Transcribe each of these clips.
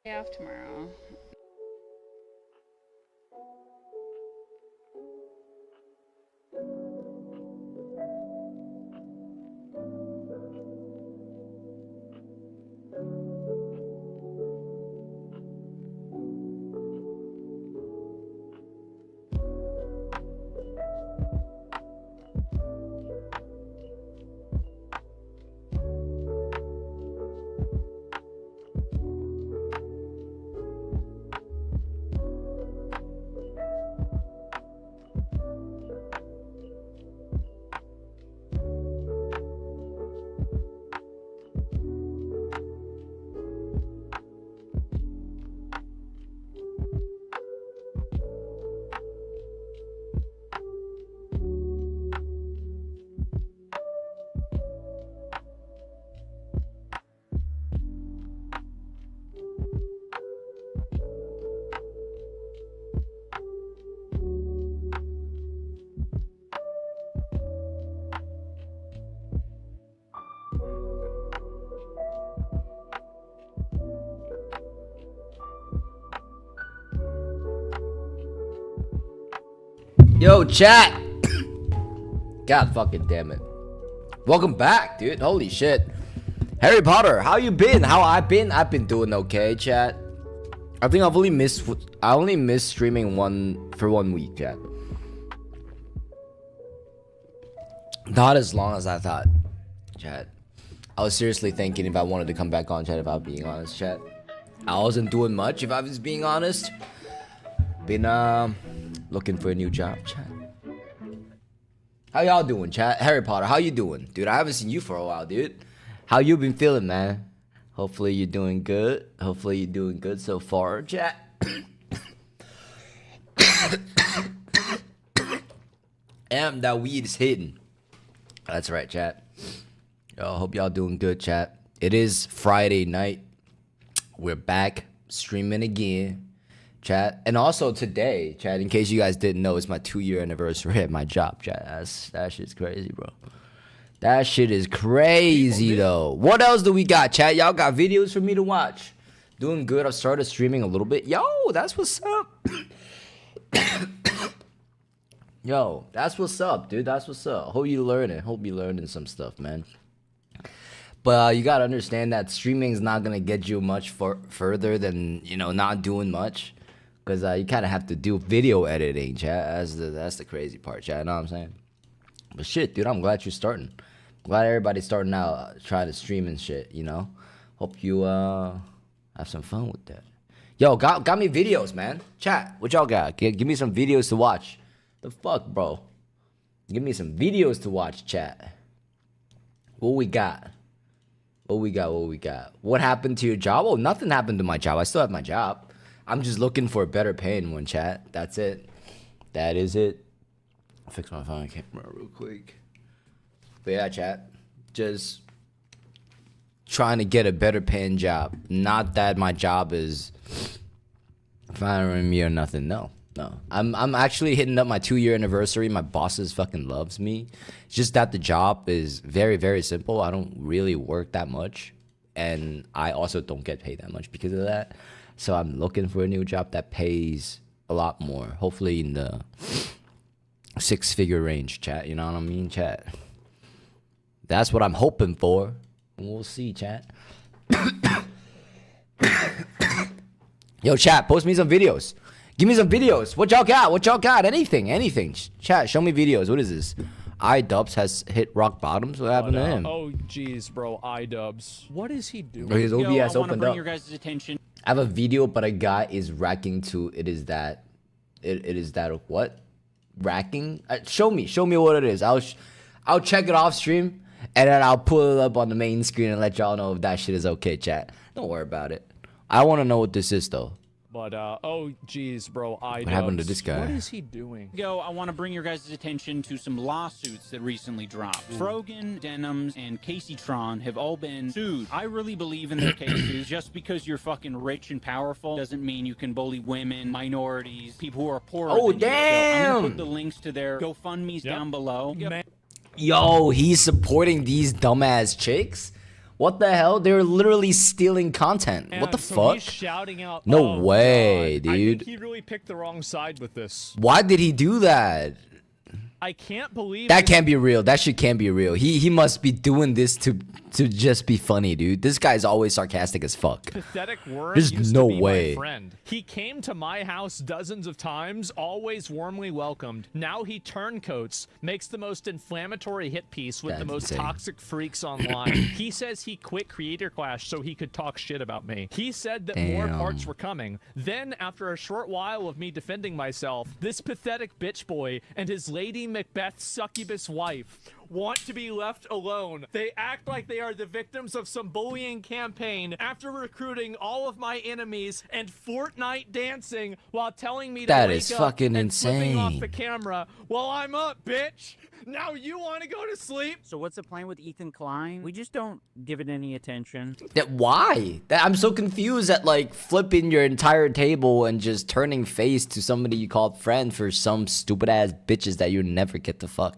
Off tomorrow. Yo, chat! God fucking damn it. Welcome back, dude. Holy shit. Harry Potter, how you been? How I been? I've been doing okay, chat. I think I only missed streaming for 1 week, chat. Not as long as I thought, chat. I was seriously thinking if I wanted to come back on, chat, if I'm being honest, chat. I wasn't doing much, if I was being honest. Been, looking for a new job, chat. How y'all doing, chat? Harry Potter, how you doing? Dude, I haven't seen you for a while, dude. How you been feeling, man? Hopefully you're doing good. Hopefully you're doing good so far, chat. Damn, that weed is hitting. That's right, chat. Yo, hope y'all doing good, chat. It is Friday night. We're back streaming again. Chat, and also today, chat, in case you guys didn't know, it's my 2-year anniversary at my job, chat. That shit's crazy, bro. That shit is crazy, though. What else do we got, chat? Y'all got videos for me to watch? Doing good. I've started streaming a little bit. Yo, that's what's up. Yo, that's what's up, dude. That's what's up. Hope you learning some stuff, man. But you gotta understand that streaming is not gonna get you much further than, you know, not doing much. Because you kind of have to do video editing, chat. That's the crazy part, chat. You know what I'm saying? But shit, dude, I'm glad you're starting. Glad everybody's starting out, trying to stream and shit, you know? Hope you have some fun with that. Yo, got me videos, man. Chat, what y'all got? Give me some videos to watch. The fuck, bro? Give me some videos to watch, chat. What we got? What we got? What happened to your job? Oh, nothing happened to my job. I still have my job. I'm just looking for a better paying one, chat. That's it. That is it. I'll fix my phone camera real quick. But yeah, chat. Just trying to get a better paying job. Not that my job is firing me or nothing. No. I'm actually hitting up my 2-year anniversary. My bosses fucking loves me. It's just that the job is very, very simple. I don't really work that much. And I also don't get paid that much because of that. So I'm looking for a new job that pays a lot more. Hopefully in the 6-figure range, chat. You know what I mean, chat? That's what I'm hoping for. We'll see, chat. Yo, chat, post me some videos. Give me some videos. What y'all got? Anything. Chat, show me videos. What is this? iDubbbz has hit rock bottoms. What happened to him? Oh, jeez, bro. iDubbbz. What is he doing? His OBS I opened bring up. your guys' attention. I have a video, but a guy is racking to it is that what? Racking? Show me what it is. I'll check it off stream and then I'll pull it up on the main screen and let y'all know if that shit is okay, chat. Don't worry about it. I want to know what this is though. But, oh, geez, bro. iDubbbz. What happened to this guy? What is he doing? I want to bring your guys' attention to some lawsuits that recently dropped. Frogan, Denims, and Casey Tron have all been sued. I really believe in their cases. Just because you're fucking rich and powerful doesn't mean you can bully women, minorities, people who are poor. Oh, damn! I'm gonna put the links to their GoFundMe's down below. Yo, he's supporting these dumbass chicks? What the hell? They're literally stealing content. What the so fuck? He's shouting out. No "Oh, way, God." I dude. think he really picked the wrong side with this. Why did he do that? I can't believe That this- can't be real. That shit can't be real. He must be doing this to just be funny, dude. This guy's always sarcastic as fuck. pathetic worm There's used no to be way. my friend. He came to my house dozens of times, always warmly welcomed. Now he turncoats, makes the most inflammatory hit piece with the That's most insane. toxic freaks online. He says he quit Creator Clash so he could talk shit about me. He said that more Damn. parts were coming. Then, after a short while of me defending myself, this pathetic bitch boy and his Lady Macbeth succubus wife want to be left alone. They act like they are the victims of some bullying campaign after recruiting all of my enemies and Fortnite dancing while telling me to That wake is up fucking and flipping off insane. the camera while I'm up, bitch. Now you want to go to sleep? So what's the plan with Ethan Klein? We just don't give it any attention. Why? I'm so confused at like flipping your entire table and just turning face to somebody you called friend for some stupid ass bitches that you never get to fuck.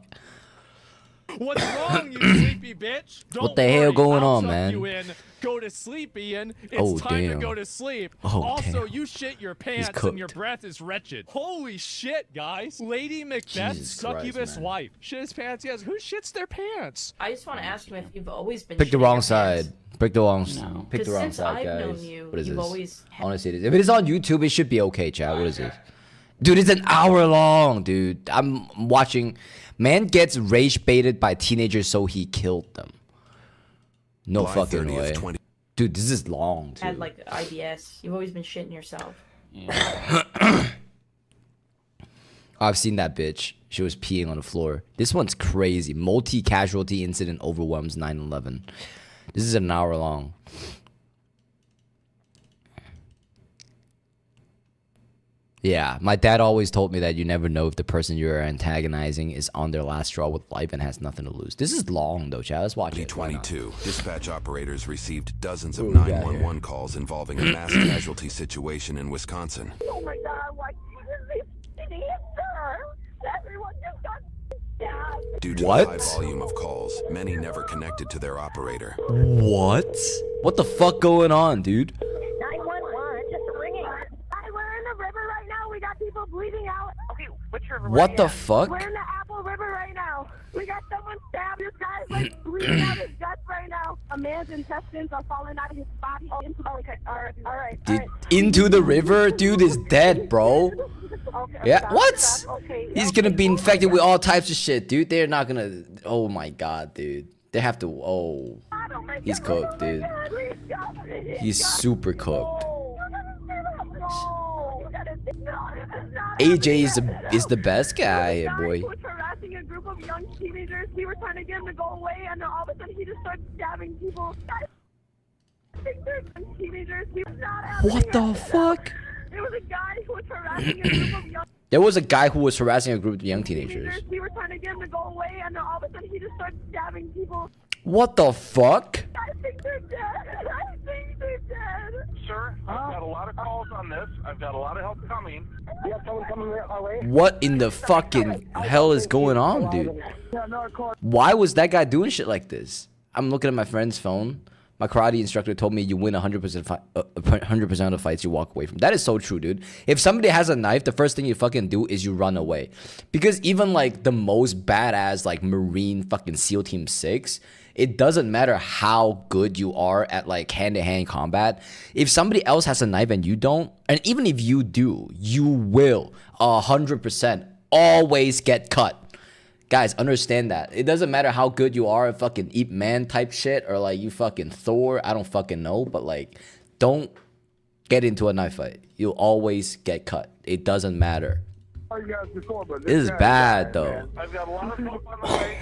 What's wrong, you sleepy bitch? Don't What the hell worry, going I'll on, tuck man? You in. Go to sleep, Ian. It's Oh, time damn. to go to sleep. Oh, also, damn. you shit your pants and cooked. your breath is wretched. Holy shit, guys. Lady Macbeth's Jesus Christ, succubus man. wife. Shit his pants. Yes, who shits their pants? I just want to ask him if you've always been. Pick the shitting wrong your side. pants. Pick the wrong. No. Pick the 'Cause wrong since side, I've known guys. you, What is you've this? always I want to see this. If it is on YouTube, it should be okay, chat. What is it? Dude, it's an hour long, dude. I'm watching. Man gets rage baited by teenagers, so he killed them. No July fucking 30th, way. 20 Dude, this is long, too. had like IBS. You've always been shitting yourself. I've seen that bitch. She was peeing on the floor. This one's crazy. Multi-casualty incident overwhelms 9/11. This is an hour long. Yeah, my dad always told me that you never know if the person you're antagonizing is on their last straw with life and has nothing to lose. This is long though, Chad. Let's watch it. Why not? 2022, dispatch operators received dozens of What we got 911 calls involving a mass casualty situation in Wisconsin. Oh my god, why is this an answer? Everyone just got stabbed. Due to What? the high volume of calls, many never connected to their operator. What? What the fuck going on, dude? 911, just ringing. Hi, we're in the river right now. We got people bleeding out. Okay, which river? What the fuck? We're in the Apple River right now. We got someone stabbed. This guy's like bleeding out his guts right now. A man's intestines are falling out of his body. Okay, all right. Into the river? Dude is dead, bro. Okay, Yeah, stop, what? stop, okay, He's okay. gonna be infected with all types of shit, dude. They're not gonna. Oh my god, dude. They have to. Oh, Oh my he's God, cooked, oh my dude. God, please, God, please, He's God. super cooked. AJ AJ is the best guy, boy. He was harassing a group of young teenagers. We were trying to get him to go away, and then all of a sudden he just started stabbing people. I think they're young teenagers. He was not having What the us. fuck? There was a guy who was harassing a group of young There was a guy who was harassing a group of young teenagers. teenagers. We were trying to get him to go away, and then all of a sudden he just started stabbing people. What the fuck? I think they're dead. I think they're dead. Sir, I've got a lot of calls on this. I've got a lot of help coming. You have someone coming our way? What in the fucking hell is going on, dude? Why was that guy doing shit like this? I'm looking at my friend's phone. My karate instructor told me you win 100% 100% of the fights you walk away from. That is so true, dude. If somebody has a knife, the first thing you fucking do is you run away. Because even like the most badass like Marine fucking SEAL Team 6, it doesn't matter how good you are at like hand-to-hand combat. If somebody else has a knife and you don't, and even if you do, you will 100% always get cut. Guys, understand that. It doesn't matter how good you are at fucking Ip Man type shit or like you fucking Thor. I don't fucking know. But like, don't get into a knife fight. You'll always get cut. It doesn't matter. This is bad though. I've got a lot of help on the way.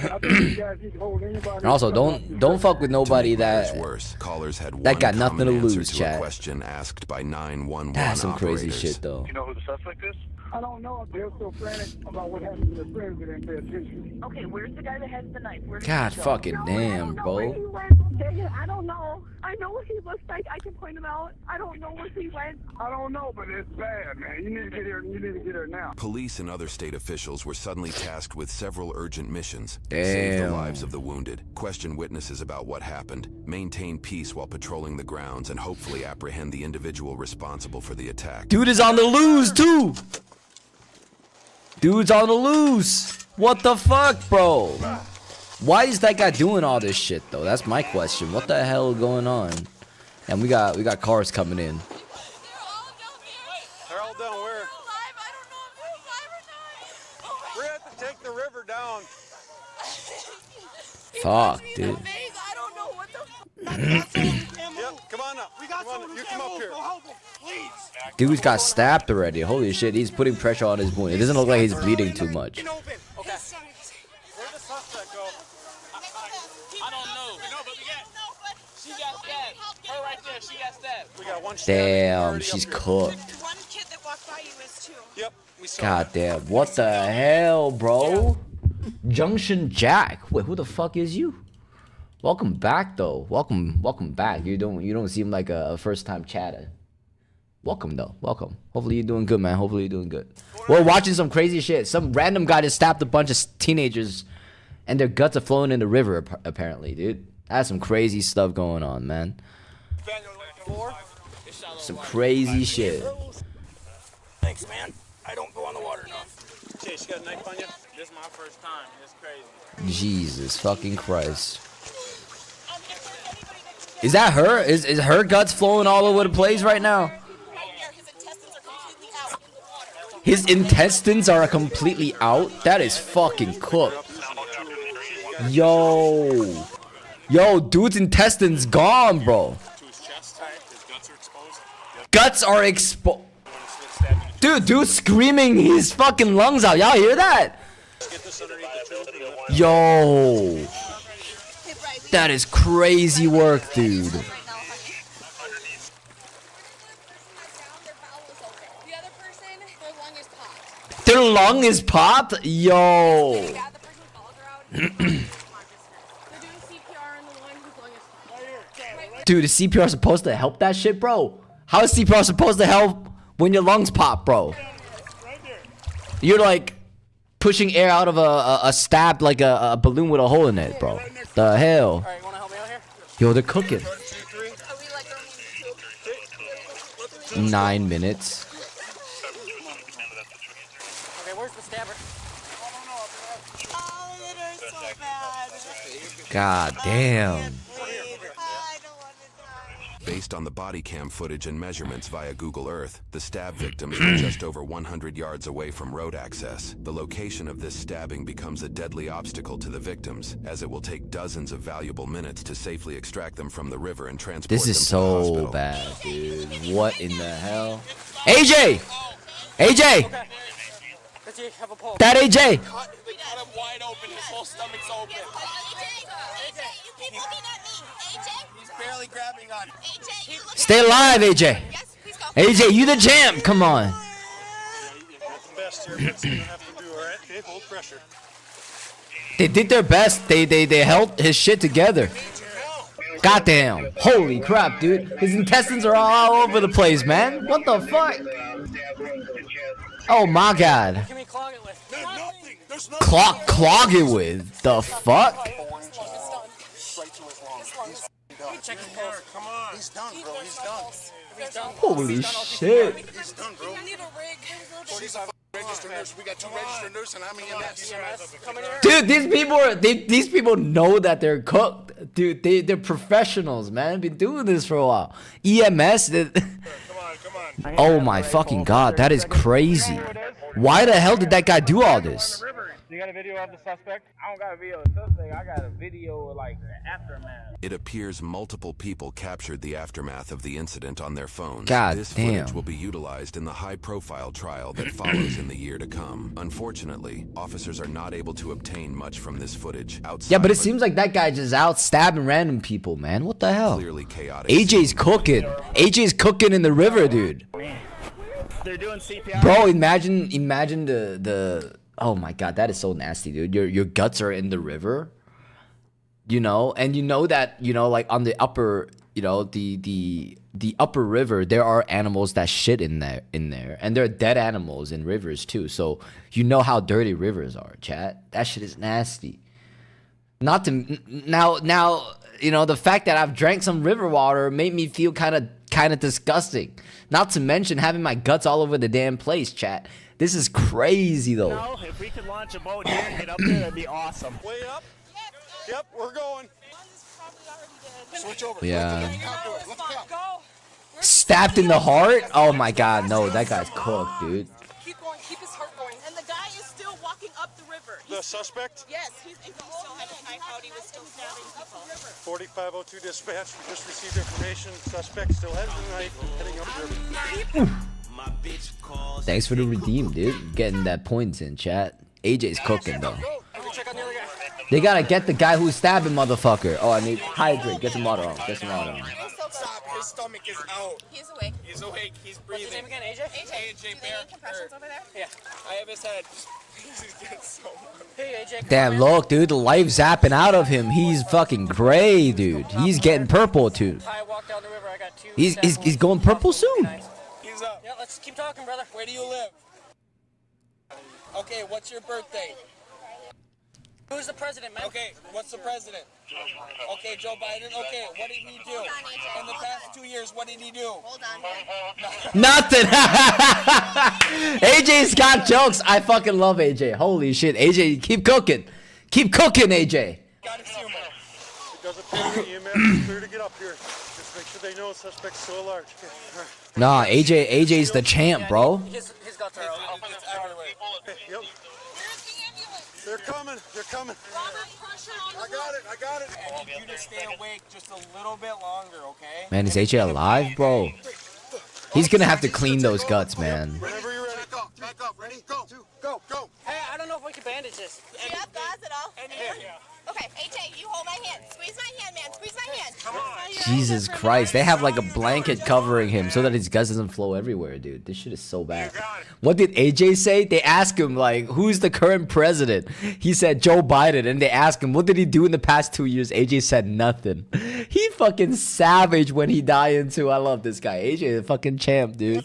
And also, don't fuck with nobody To make matters that worse, callers had that one got nothing common to answer lose, to chat. a question asked by 911 That's some crazy operators. shit though. You know who the suspect is? I don't know if they're so frantic about what happened to their friends they didn't pay attention. Okay, where's the guy that has the knife? Where did God he go? fucking No, I damn, don't know where bro. he went. Dang it, I don't know. I know what he looks like. I can point him out. I don't know where he went. I don't know, but it's bad, man. You need to get here. You need to get here now. Police and other state officials were suddenly tasked with several urgent missions. Save the Damn. lives of the wounded, question witnesses about what happened, maintain peace while patrolling the grounds, and hopefully apprehend the individual responsible for the attack. Dude is on the loose too. Dude's on the loose. What the fuck, bro? Why is that guy doing all this shit though? That's my question. What the hell going on? And we got cars coming in. They're all down where? I don't know if they're alive or not. We have to take the river down. Fuck, dude. I don't know what the Yep, come on up. We got someone who come up here. Dude's got stabbed already. Holy shit, he's putting pressure on his wound. It doesn't look like he's bleeding too much. Okay. Where'd the suspect go? I don't know. No, but she got stabbed. Her right there, she got stabbed. We got one Damn, she's cooked. one kid that walked by you is too. Yep, we saw God damn, what the hell, bro? Junction Jack. Wait, who the fuck is you? Welcome back though. Welcome back. You don't seem like a first time chatter. Welcome though. Welcome. Hopefully you're doing good, man. Hopefully you're doing good. We're watching some crazy shit. Some random guy just stabbed a bunch of teenagers and their guts are flowing in the river apparently, dude. That's some crazy stuff going on, man. Some crazy shit. Thanks, man. I don't go on the water enough. Chase, you got a knife on you? This is my first time. It's crazy. Jesus fucking Christ. Is that her? Is her guts flowing all over the place right now? His intestines are completely out? That is fucking cooked. Yo, dude's intestines gone, bro. Guts are exposed. Dude's screaming his fucking lungs out. Y'all hear that? Yo. That is crazy work, dude. Their lung is popped? Yo. Dude, is CPR supposed to help that shit, bro? How is CPR supposed to help when your lungs pop, bro? You're like pushing air out of a stab like a balloon with a hole in it, bro. The hell? Yo, they're cooking. 9 minutes. Okay, where's the stabber? God damn. Based on the body cam footage and measurements via Google Earth, the stab victims were just over 100 yards away from road access. The location of this stabbing becomes a deadly obstacle to the victims, as it will take dozens of valuable minutes to safely extract them from the river and transport them This is to the so hospital. bad, dude. What in the hell? AJ! AJ! Does he have a pole? That AJ! They cut him wide open. His whole stomach's open. AJ, you keep looking at me. AJ? He's barely grabbing on. AJ, you look Stay alive, AJ! Yes, please go. AJ, you the champ! Come on. That's the best here. That's what you have to do, all right? Okay, hold pressure. They did their best. They held his shit together. Goddamn. Holy crap, dude. His intestines are all over the place, man. What the fuck? Oh my god. Give me clog it with. Nothing. There's nothing. Clog it with? The fuck? Check his pulse. Come on. He's done, bro. He's done. He's done. Holy shit. He's done, bro. I need a rig. She's a registered nurse. We got 2 registered nurses and I'm EMS. Come in here. Dude, these people know that they're cooked. Dude, they're professionals, man. Been doing this for a while. EMS. Come on. Oh my fucking god, that is crazy. Why the hell did that guy do all this? You got a video of the suspect? I don't got a video of the suspect. I got a video of like the aftermath. It appears multiple people captured the aftermath of the incident on their phones. God This damn. footage will be utilized in the high-profile trial that follows in the year to come. Unfortunately, officers are not able to obtain much from this footage outside Yeah, but it of a seems like that guy just out stabbing random people, man. What the hell? clearly chaotic AJ's cooking. AJ's cooking in the river, dude. They're doing CPR. Bro, imagine the oh my god, that is so nasty, dude. Your guts are in the river, you know, and you know that, you know, like on the upper, you know, the upper river, there are animals that shit in there, and there are dead animals in rivers too. So you know how dirty rivers are, chat. That shit is nasty. Not to now, you know, the fact that I've drank some river water made me feel kind of disgusting. Not to mention having my guts all over the damn place, chat. This is crazy though. No, if we could launch a boat here and get up there, that'd be awesome. Way up? Yep, we're going. Switch over. Yeah. Let's go. Stabbed in the heart? Oh my god, no, that guy's cooked, dude. Keep going. Keep his heart going. And the guy is still walking up the river. The suspect? Yes, he still had a knife out. He was still stabbing people. 4502 dispatch. We just received information. Suspect still has the knife heading up the river. Thanks for the redeem, dude. Getting that points in, chat. AJ's cooking though. They gotta get the guy who's stabbing motherfucker. Oh, I need hydrate. Get some water on. Get some water on. Stop. His stomach is out. He's awake. He's awake. He's breathing. What's his name again? AJ? AJ. AJ Do they need compressions over there? Yeah. I have his head. He's getting so Hey, AJ. Damn, look, dude, the life zapping out of him. He's fucking gray, dude. He's getting purple too. I walked down the river. I got two. He's going purple soon. He's up. Yeah, let's keep talking, brother. Where do you live? Okay, what's your birthday? Who's the president, man? Okay, what's the president? Okay, Joe Biden. Okay, what did he do? In the past 2 years, what did he do? Hold on. Nothing. AJ's got jokes. I fucking love AJ. Holy shit, AJ, keep cooking. Keep cooking, AJ. Got his humor. It does appear the EMS is clear to get up here. Just make sure they know the suspect's still alive. Okay. All right. Nah, AJ's the champ, bro. His guts are out. It's everywhere. Okay, yep. They're coming. They're coming. I got it. And you just stay awake just a little bit longer, okay? Man, is AJ alive, bro? He's gonna have to clean those guts, man. Whenever you're ready. Back up. Ready? Go. Go. Hey, I don't know if we can bandage this. Do you have gauze at all? Okay, AJ, you hold my hand. Squeeze my hand, man. Squeeze my hand. Come on. Jesus Christ, they have like a blanket covering him so that his guts doesn't flow everywhere, dude. This shit is so bad. What did AJ say? They asked him, like, who's the current president? He said Joe Biden, and they asked him, what did he do in the past 2 years? AJ said nothing. He fucking savage when he dying too. I love this guy. AJ is a fucking champ, dude.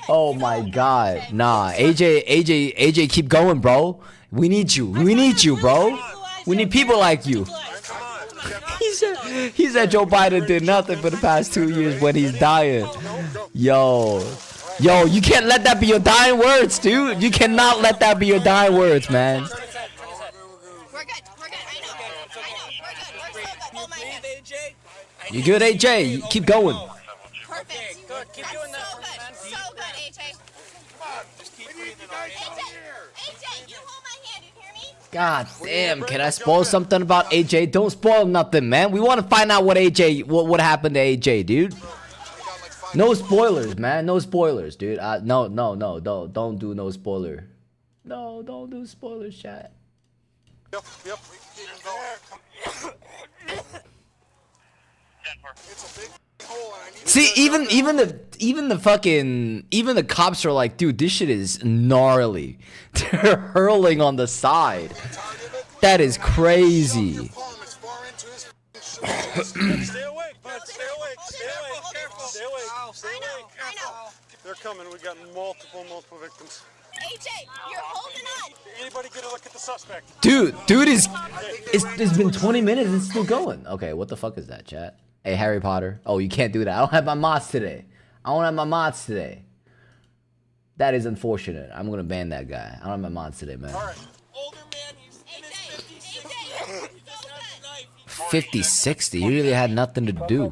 Oh my god. Nah, AJ, keep going, bro. We need you. We need you, bro. We need people like you. He said Joe Biden did nothing for the past 2 years when he's dying. Yo, you can't let that be your dying words, dude. You cannot let that be your dying words, man. We're good. I know. We're good. Hold my hand. You good, AJ? Keep going. Perfect. Good. Keep doing that. So good, AJ. Just keep breathing, okay? AJ, you hold my hand. You hear me? God damn, can I spoil something about AJ? Don't spoil nothing, man. We want to find out what happened to AJ, dude. No spoilers, man. No spoilers, dude. No, don't do no spoiler. No, don't do spoilers, chat. Yep. See, even the cops are like, dude, this shit is gnarly. They're hurling on the side. That is crazy. Stay awake, bud. Stay awake. I know. They're coming. We got multiple victims. AJ, you're holding on. Anybody get a look at the suspect? Dude, it's been 20 minutes and it's still going. Okay, what the fuck is that, chat? Hey, Harry Potter. Oh, you can't do that. I don't have my mods today. That is unfortunate. I'm gonna ban that guy. I don't have my mods today, man. All right. Older man, he's AJ, 50, 60. He really had nothing to do.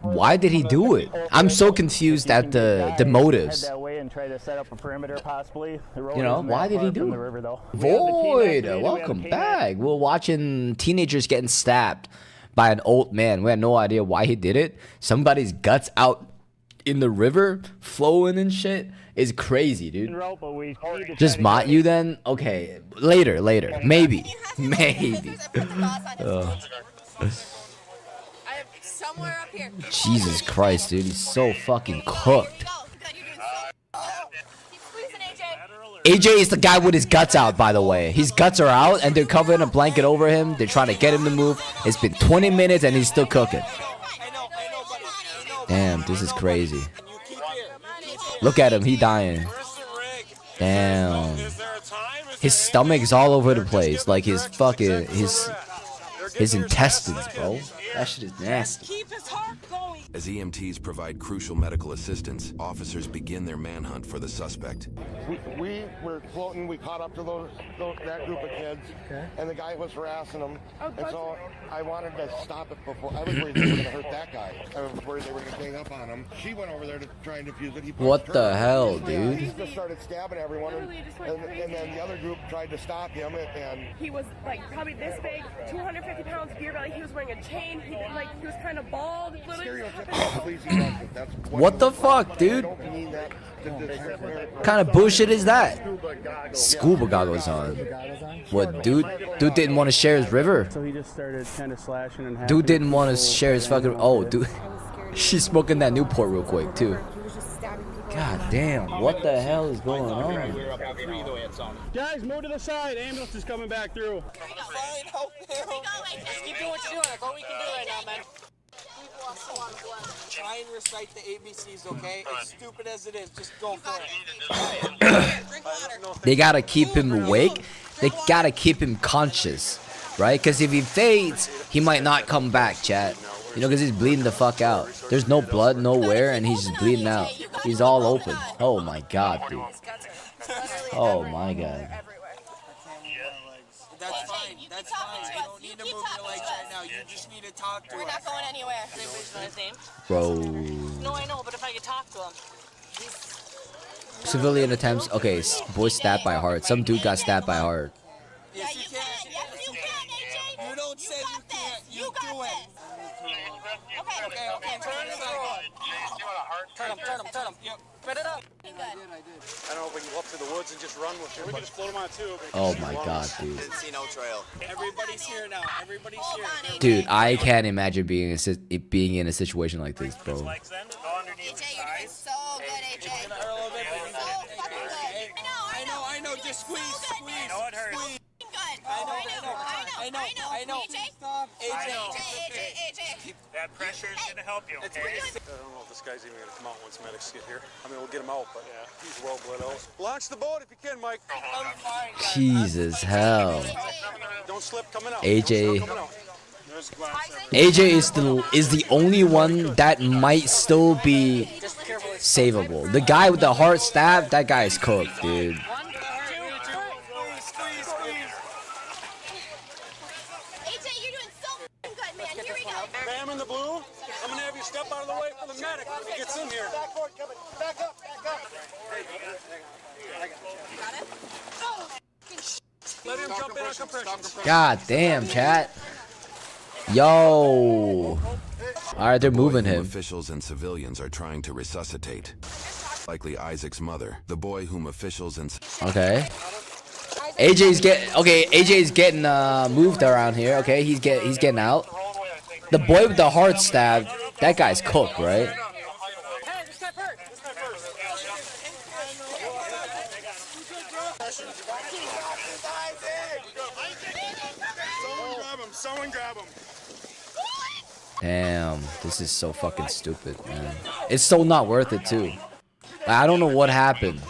Why did he do it? I'm so confused at the motives. Head that way and try to set up a perimeter, possibly. You know, why did he do it? Void, welcome back. We're watching teenagers getting stabbed by an old man. We had no idea why he did it. Somebody's guts out in the river, flowing and shit. Is crazy, dude. Just mod you then? Okay, later. Maybe. I have so somewhere up here. Jesus Christ, dude, he's so fucking cooked. Keep squeezing, AJ. AJ is the guy with his guts out, by the way. His guts are out, and they're covering a blanket over him. They're trying to get him to move. It's been 20 minutes, and he's still cooking. Damn, this is crazy. Look at him, he dying. Damn. His stomach is all over the place, like his fucking his intestines, bro. That shit is nasty. Keep his heart going. As EMTs provide crucial medical assistance, officers begin their manhunt for the suspect. We were floating. We caught up to that group of kids, and the guy was harassing them. And so I wanted to stop it before. I was worried they were going to hurt that guy. I was worried they were going to gang up on him. She went over there to try and defuse it. What the hell, dude? He just started stabbing everyone, and then the other group tried to stop him. And He was like probably this big, 250 pounds, beer belly. He was wearing a chain. He was kind of bald. What the fuck, dude? What kind of bullshit is that? Scuba goggles on. What, dude? Dude didn't want to share his river. So he just started kind of slashing and Dude didn't want to share his fucking. Oh, dude. She's smoking that Newport real quick, too. God damn, what the hell is going on? Guys, move to the side. Ambulance is coming back through. Fine, help him. Just keep doing what you're doing. That's all we can do right now, man. Try and recite the ABCs, okay? As stupid as it is, just go for it. Drink water. They gotta keep him awake. They gotta keep him conscious, right? Because if he fades, he might not come back, chat. You know, because he's bleeding the fuck out. There's no blood nowhere, and he's just bleeding out. He's all open. Oh my god, dude. Oh my god. That's fine. That's fine. You don't need to move your legs right now. You just need to talk to We're us. not going anywhere. Anybody's know his name? Bro. No, I know, but if I could talk to him. Civilian attempts. Okay, boy stabbed by heart. Some dude got stabbed by heart. Yes, you can. Yes, you can, AJ. You don't say you can't. You do it. Okay. Turn it on. Turn him. Yep. Spit it up. I don't know if we can go up to the woods and just run with him. We can just float him on a tube. Oh my god, dude. Didn't see no trail. Everybody's here now. Everybody's here. Dude, I can't imagine being in a situation like this, bro. AJ, you're doing so good, AJ. I know. Just squeeze. I know. AJ. That pressure is going to help you, okay? I don't know if this guy's even going to come out once medics get here. I mean, we'll get him out, but yeah, he's well bled out. Launch the boat if you can, Mike. Jesus hell. Don't slip coming out. AJ is the only one that might still be savable. The guy with the heart stab, that guy is cooked, dude. Bam in the blue. I'm going to have you step out of the way for the medic when he gets in here. Back up. Let him jump in on compression. God damn, chat. Yo. Alright, they're moving him. Officials and civilians are trying to resuscitate. Likely Isaac's mother, the boy whom officials and... Okay. AJ's getting moved around here. Okay, he's getting out. The boy with the heart stab, that guy's cooked, right? Hey, this guy hurt. Someone grab him. Damn, this is so fucking stupid, man. It's so not worth it, too. I don't know what happened.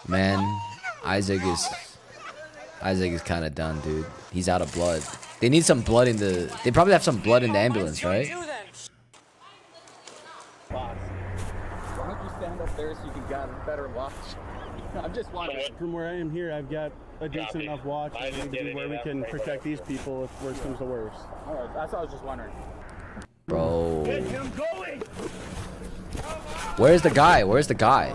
Man, Isaac is kind of done, dude. He's out of blood. They need some blood in the... They probably have some blood in the ambulance, right? Why don't you stand up there so you can get a better watch? I'm just wondering. From where I am here, I've got a decent enough watch where we can protect these people if worse comes to worse. All right, that's what I was just wondering. Bro. Where's the guy? Where's the guy?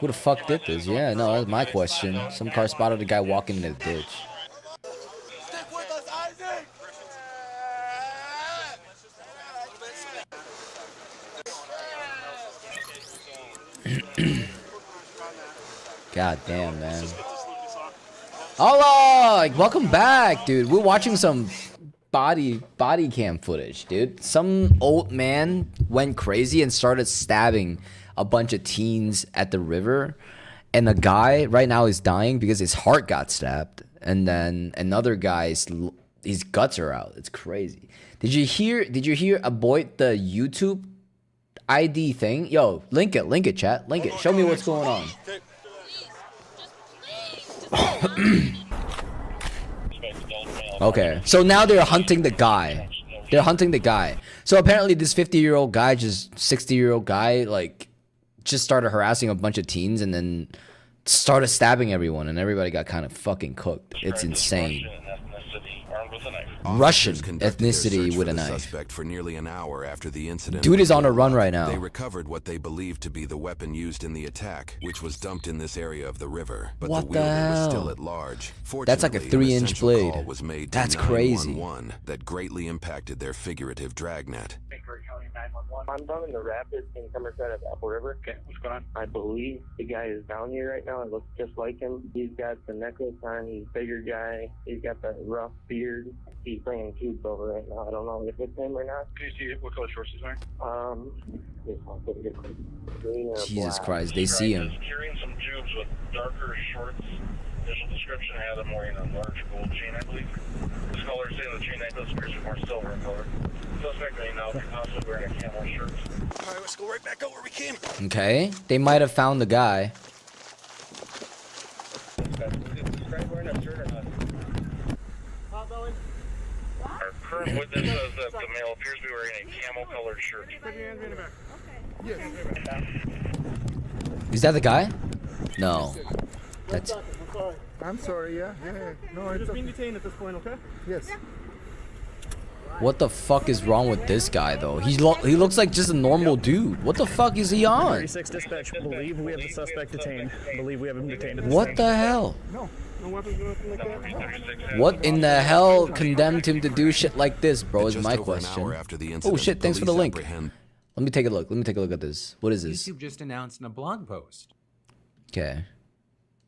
Who the fuck did this? Yeah, no, that's my question. Some car spotted a guy walking in the ditch. God damn, man. Hola! Welcome back, dude. We're watching some body cam footage, dude. Some old man went crazy and started stabbing a bunch of teens at the river. And a guy right now is dying because his heart got stabbed. And then another guy's his guts are out. It's crazy. Did you hear about the YouTube ID thing? Yo, link it, chat. Link it. Show me what's going on. Okay, so now they're hunting the guy. So apparently this 50-year-old guy, just 60-year-old guy, like, just started harassing a bunch of teens and then started stabbing everyone, and everybody got kind of fucking cooked. It's insane. Russian ethnicity with a knife. Suspect for nearly an hour after the incident. Dude is on a run right now. They recovered what they believed to be the weapon used in the attack, which was dumped in this area of the river. But What the the wielder was hell? still at large. That's like a Fortunately, an 3-inch essential blade. call was made to That's crazy. 911 that greatly impacted their figurative dragnet. I'm down in the rapids in Somerset at Apple River. Okay, what's going on? I believe the guy is down here right now. It looks just like him. He's got the necklace on. He's a bigger guy. He's got the rough beard. He's bringing cubes over right now. I don't know if it's him or not. Can you see what color shorts he's wearing? Green or Jesus black. Christ, they see him. Carrying some tubes with darker shorts. Initial description had him wearing a large gold chain, I believe. This color is saying the chain necklace appears to be more silver in color. Suspect may now be possibly wearing a camel shirt. Alright, let's go right back out where we came. Okay, they might have found the guy. Our current witness says that the male appears to be wearing a camel-colored shirt. Is that the guy? No. That's I'm sorry, yeah. No, it's just being detained at this point, okay? Yes. what the fuck is wrong with this guy though? He looks like just a normal dude. What the fuck is he on? 36 dispatch, believe we have the suspect detained. Believe we have him detained at this What time. the hell? No weapons or nothing like that. What in the hell condemned him to do shit like this, bro? Is my question. Oh shit! Thanks for the link. Let me take a look. Let me take a look at this. What is this? YouTube just announced in a blog post. Okay.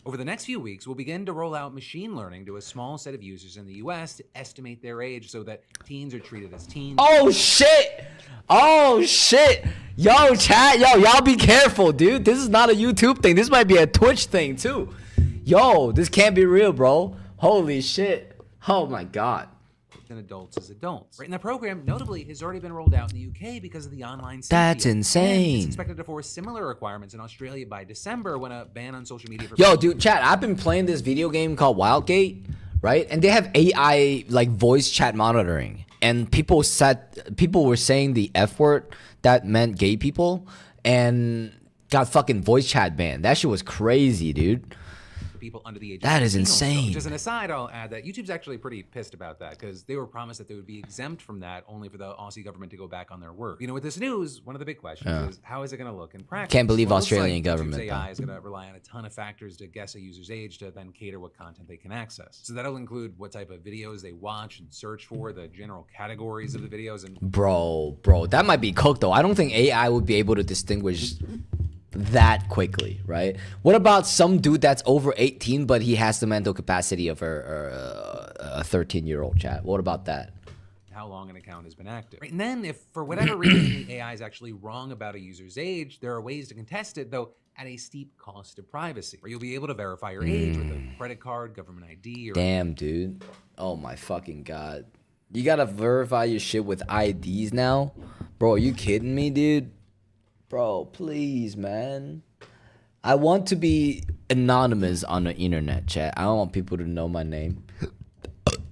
Over the next few weeks, we'll begin to roll out machine learning to a small set of users in the US to estimate their age so that teens are treated as teens. Oh shit! Oh shit! Yo, chat, yo, y'all be careful, dude. This is not a YouTube thing. This might be a Twitch thing too. Yo, this can't be real, bro. Holy shit. Oh my god. Than adults as adults. Right, and the program, notably, has already been rolled out in the UK because of the online safety. That's And insane. it's expected to force similar requirements in Australia by December when a ban on social media for Yo, dude, chat, I've been playing this video game called Wildgate, right? And they have AI like voice chat monitoring. And people were saying the F word that meant gay people and got fucking voice chat banned. That shit was crazy, dude. people under the age That of is 18 also. insane. Just an aside, I'll add that YouTube's actually pretty pissed about that because they were promised that they would be exempt from that only for the Aussie government to go back on their word. You know, with this news, one of the big questions Yeah. is how is it going to look in practice? Can't believe Well, it looks Australian like government, YouTube's AI though. is going to rely on a ton of factors to guess a user's age to then cater what content they can access. So that'll include what type of videos they watch and search for, the general categories of the videos, and Bro, that might be cooked though. I don't think AI would be able to distinguish that quickly, right? What about some dude that's over 18 but he has the mental capacity of a 13-year-old chat? What about that? how long an account has been active. Right? And then if for whatever reason the AI is actually wrong about a user's age, there are ways to contest it, though at a steep cost to privacy. Or you'll be able to verify your age with a credit card, government ID, or Damn, dude. Oh my fucking god. You gotta verify your shit with IDs now? Bro, are you kidding me, dude? Bro, please, man. I want to be anonymous on the internet, chat. I don't want people to know my name.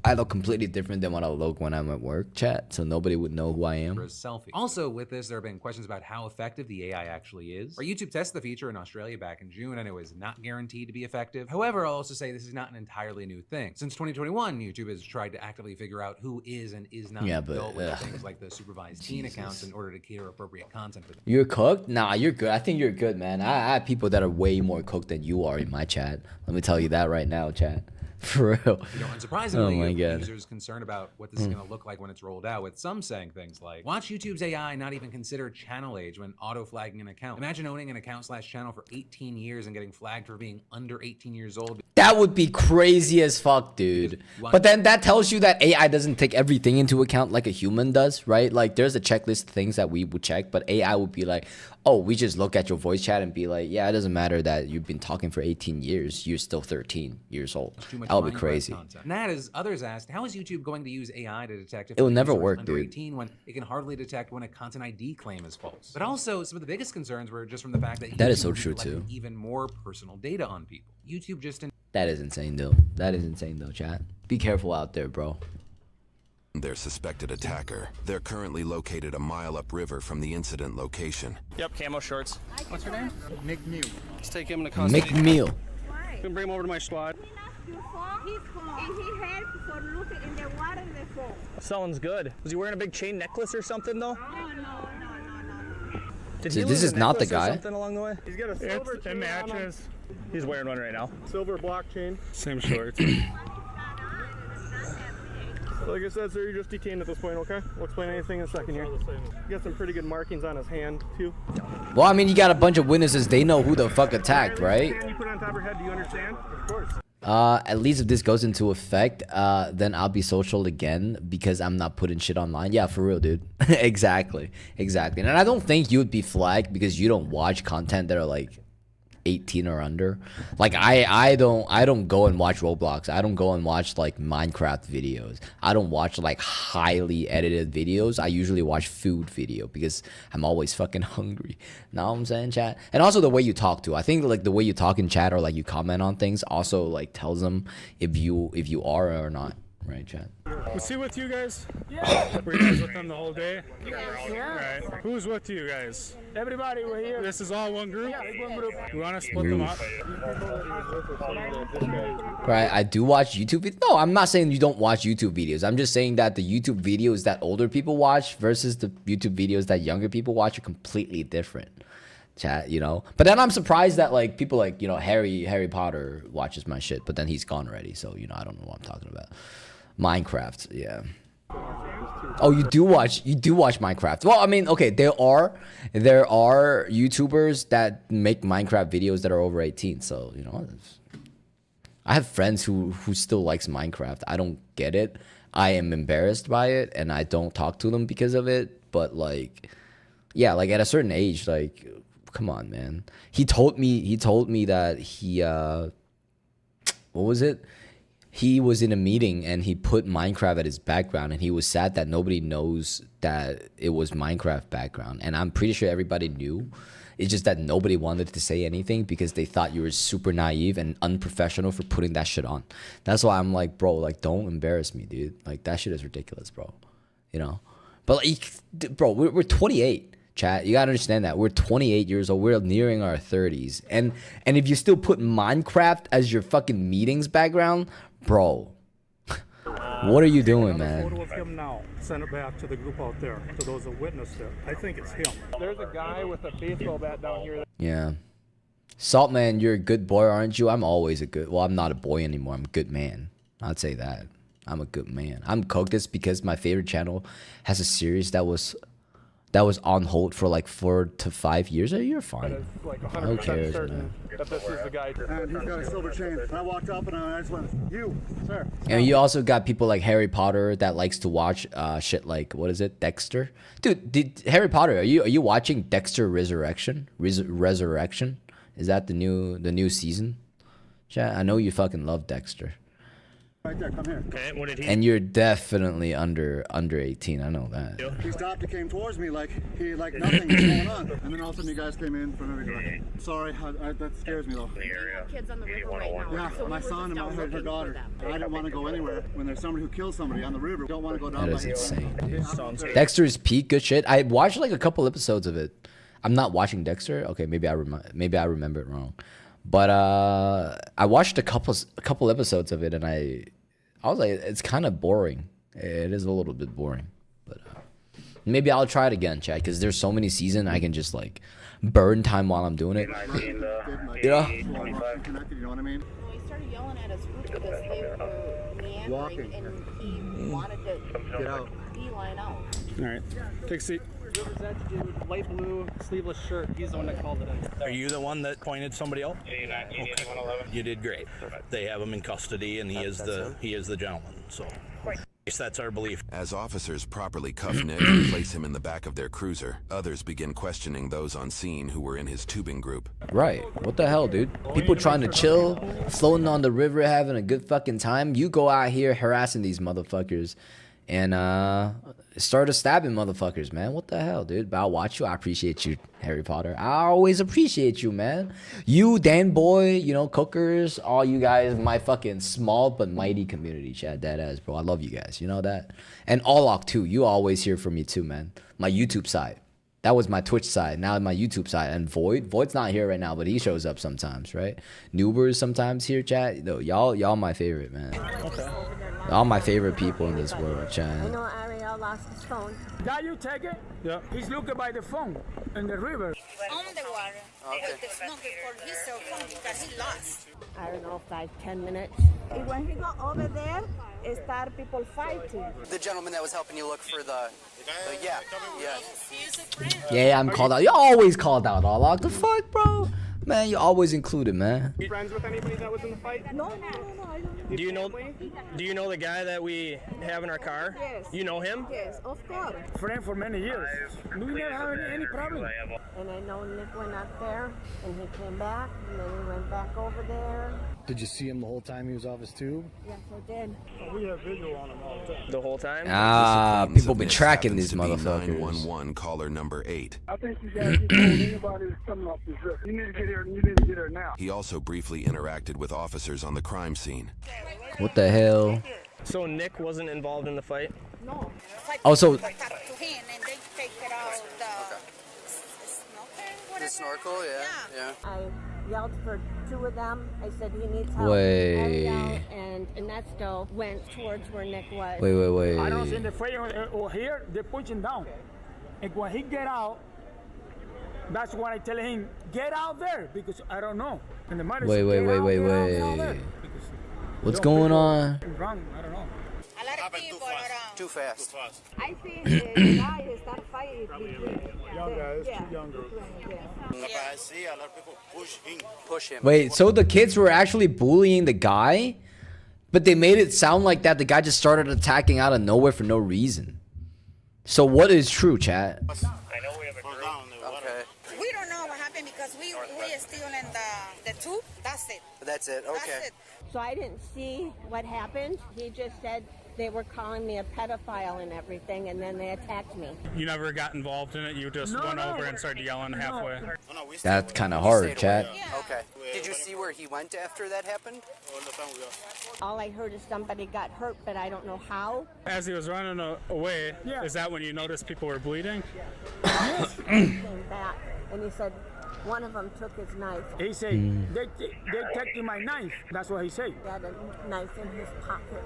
I look completely different than what I look when I'm at work, chat, so nobody would know who I am. for a selfie. Also, with this, there have been questions about how effective the AI actually is. Our YouTube tested the feature in Australia back in June, and it was not guaranteed to be effective. However, I'll also say this is not an entirely new thing. Since 2021, YouTube has tried to actively figure out who is and is not Yeah, an but, adult with ugh. things like the supervised teen accounts in order to cater appropriate content for them. You're cooked? Nah, you're good. I think you're good, man. I have people that are way more cooked than you are in my chat. Let me tell you that right now, chat. For real. You know, Oh unsurprisingly, my you have god. users concerned about what this is going to look like when it's rolled out, with some saying things like, watch YouTube's AI not even consider channel age when auto-flagging an account. Imagine owning an account/channel for 18 years and getting flagged for being under 18 years old. That would be crazy as fuck, dude. But then that tells you that AI doesn't take everything into account like a human does, right? Like there's a checklist of things that we would check, but AI would be like, oh, we just look at your voice chat and be like, yeah, it doesn't matter that you've been talking for 18 years. You're still 13 years old. That would be crazy. And that is, others asked, how is YouTube going to use AI to detect if It will the never user is work, under dude. 18 when it can hardly detect when a content ID claim is false? But also, some of the biggest concerns were just from the fact that That YouTube is so will be true, collecting too. even more personal data on people. YouTube just That is insane, though. That is insane, though, chat. Be careful out there, bro. Their suspected attacker. They're currently located a mile upriver from the incident location. Yep, camo shorts. What's your name? McNeil. Let's take him into custody. McNeil. You can bring him over to my squad. Sounds good. Was he wearing a big chain necklace or something though? Did So he this lose is a not the necklace or guy? Something along the way? He's got a silver chain. It matches. He's wearing one right now. Silver blockchain. Same shorts. Like I said, sir, you're just detained at this point, okay? We'll explain anything in a second here. You got some pretty good markings on his hand, too. Well, I mean, you got a bunch of witnesses. They know who the fuck attacked, right? You put it on top of your head, do you understand? Of course. At least if this goes into effect, then I'll be social again because I'm not putting shit online. Yeah, for real, dude. Exactly. And I don't think you would be flagged because you don't watch content that are like 18 or under. Like I don't go and watch Roblox. I don't go and watch like Minecraft videos. I don't watch like highly edited videos. I usually watch food video because I'm always fucking hungry. Know what I'm saying, chat? And also the way you talk too. I think like the way you talk in chat or like you comment on things also like tells them if you are or not. Right, chat? Was he with you guys? Yeah. Were you guys with them the whole day? Yeah. Right. Who's with you guys? Everybody, we're here. This is all one group? Yeah, one group. You want to split them up? Right, I do watch YouTube videos. No, I'm not saying you don't watch YouTube videos. I'm just saying that the YouTube videos that older people watch versus the YouTube videos that younger people watch are completely different. Chat, you know? But then I'm surprised that like people like, you know, Harry Potter watches my shit, but then he's gone already, so you know, I don't know what I'm talking about. Minecraft, yeah. Oh, you do watch Minecraft. Well, I mean, okay, there are YouTubers that make Minecraft videos that are over 18, so you know, I have friends who still likes Minecraft. I don't get it. I am embarrassed by it and I don't talk to them because of it, but like yeah, like at a certain age, like come on, man. He told me that he what was it? He was in a meeting and he put Minecraft at his background and he was sad that nobody knows that it was Minecraft background. And I'm pretty sure everybody knew. It's just that nobody wanted to say anything because they thought you were super naive and unprofessional for putting that shit on. That's why I'm like, bro, like don't embarrass me, dude. Like that shit is ridiculous, bro. You know? But like, bro, we're 28. Chat, you gotta understand that we're 28 years old. We're nearing our 30s, and if you still put Minecraft as your fucking meetings background, bro, what are you doing, man? Photo of him now. Send it back to the group out there, to those that witnessed it. I think it's him. There's a guy with a baseball bat down here. Yeah, Saltman, you're a good boy, aren't you? I'm always a good. Well, I'm not a boy anymore. I'm a good man. I'd say that. I'm a good man. I'm Coctus because my favorite channel has a series that was on hold for like 4 to 5 years. You're fine. Like Who cares, man? That this is the guy. And he's got a silver chain. And I walked up and I just went, you, sir. And you also got people like Harry Potter that likes to watch shit like, what is it, Dexter? Dude, Harry Potter, are you watching Dexter Resurrection? Resurrection? Is that the new season? Chat, I know you fucking love Dexter. Right there, come here. Okay, what did he? And you're definitely under 18. I know that. He stopped and came towards me like nothing was going on. And then all of a sudden you guys came in from every direction. Sorry, that scares me though. Kids on the river right now. Yeah, So my we were son just and down her daughter. I didn't want to go anywhere when there's somebody who kills somebody on the river. Don't want to go down. That is insane, dude. Dexter's peak, good shit. I watched like a couple episodes of it. I'm not watching Dexter. Okay, maybe I remember it wrong. But I watched a couple episodes of it, and I was like, it's kind of boring. It is a little bit boring, but maybe I'll try it again, chat. Because there's so many seasons, I can just like burn time while I'm doing it. You know what I mean? started yelling at us because they were meandering and he wanted to Get out. beeline out. All right. Take a seat. Whoever's that dude, light blue, sleeveless shirt, he's the one that called it in. Are you the one that pointed somebody out? You did great. They have him in custody, and he is the gentleman. So, that's our belief. As officers properly cuff Nick and place him in the back of their cruiser, others begin questioning those on scene who were in his tubing group. Right. What the hell, dude? People trying to chill, floating on the river, having a good fucking time. You go out here harassing these motherfuckers and started stabbing motherfuckers, man. What the hell, dude? But I'll watch you. I appreciate you, Harry Potter. I always appreciate you, man. You, Dan Boy, you know, Cookers, all you guys, my fucking small but mighty community, Chad. That ass, bro. I love you guys. You know that? And Alok, too. You always here for me, too, man. My YouTube side. That was my Twitch side. Now my YouTube side. And Void's not here right now, but he shows up sometimes, right? Noober's sometimes here, chat. No, y'all my favorite, man. Okay. All my favorite people in this world, chat. I know Ariel lost his phone. Guy, you take it? Yeah. He's looking by the phone in the river. On the water. With the snorkel for his cell phone because he lost. I don't know, 5-10 minutes. And when he got over there, it started people fighting. The gentleman that was helping you look for the yeah. Yeah, I'm called out. You always called out, Alok. The fuck, bro? Man, you always included, man. You friends with anybody that was in the fight? No, I don't. Do you know the guy that we have in our car? Yes. You know him? Yes, of course. Friend for many years. We never had any problem. And I know Nick went up there, and he came back, and then he went back over there. Did you see him the whole time he was off his tube? Yes, I did. We have video on him all the time. The whole time? Ah, people been tracking these motherfuckers. 911 caller number 8. I think you guys told anybody that's coming off this river. You need to get here, and you need to get here now. He also briefly interacted with officers on the crime scene. What the hell? So Nick wasn't involved in the fight? No. Oh, so To him and they take it out The snorkel, yeah. I yelled for 2 of them. I said he needs help. Wait. Ariel and Ernesto went towards where Nick was. Wait. I don't see the fire here. They're pushing down. And when he get out, that's when I tell him, get out there, because I don't know. And the mother said, Wait. What's going on? Wrong, I don't know. A lot of people around. Too fast. I think the guy is not fighting between Young guys, yeah. two young girls. I see a lot of people push him. Wait, so the kids were actually bullying the guy? But they made it sound like that the guy just started attacking out of nowhere for no reason. So what is true, chat? I know we have a group. Okay. We don't know what happened because we are still in the tube. That's it. That's it. Okay. That's it. So I didn't see what happened. He just said they were calling me a pedophile and everything, and then they attacked me. You never got involved in it? You just went over and started yelling halfway? That's kind of hard, chat. Okay. Did you see where he went after that happened? All I heard is somebody got hurt, but I don't know how. As he was running away, is that when you noticed people were bleeding? He came back, and he said one of them took his knife. He said, they taking my knife. That's what he said. He had a knife in his pocket.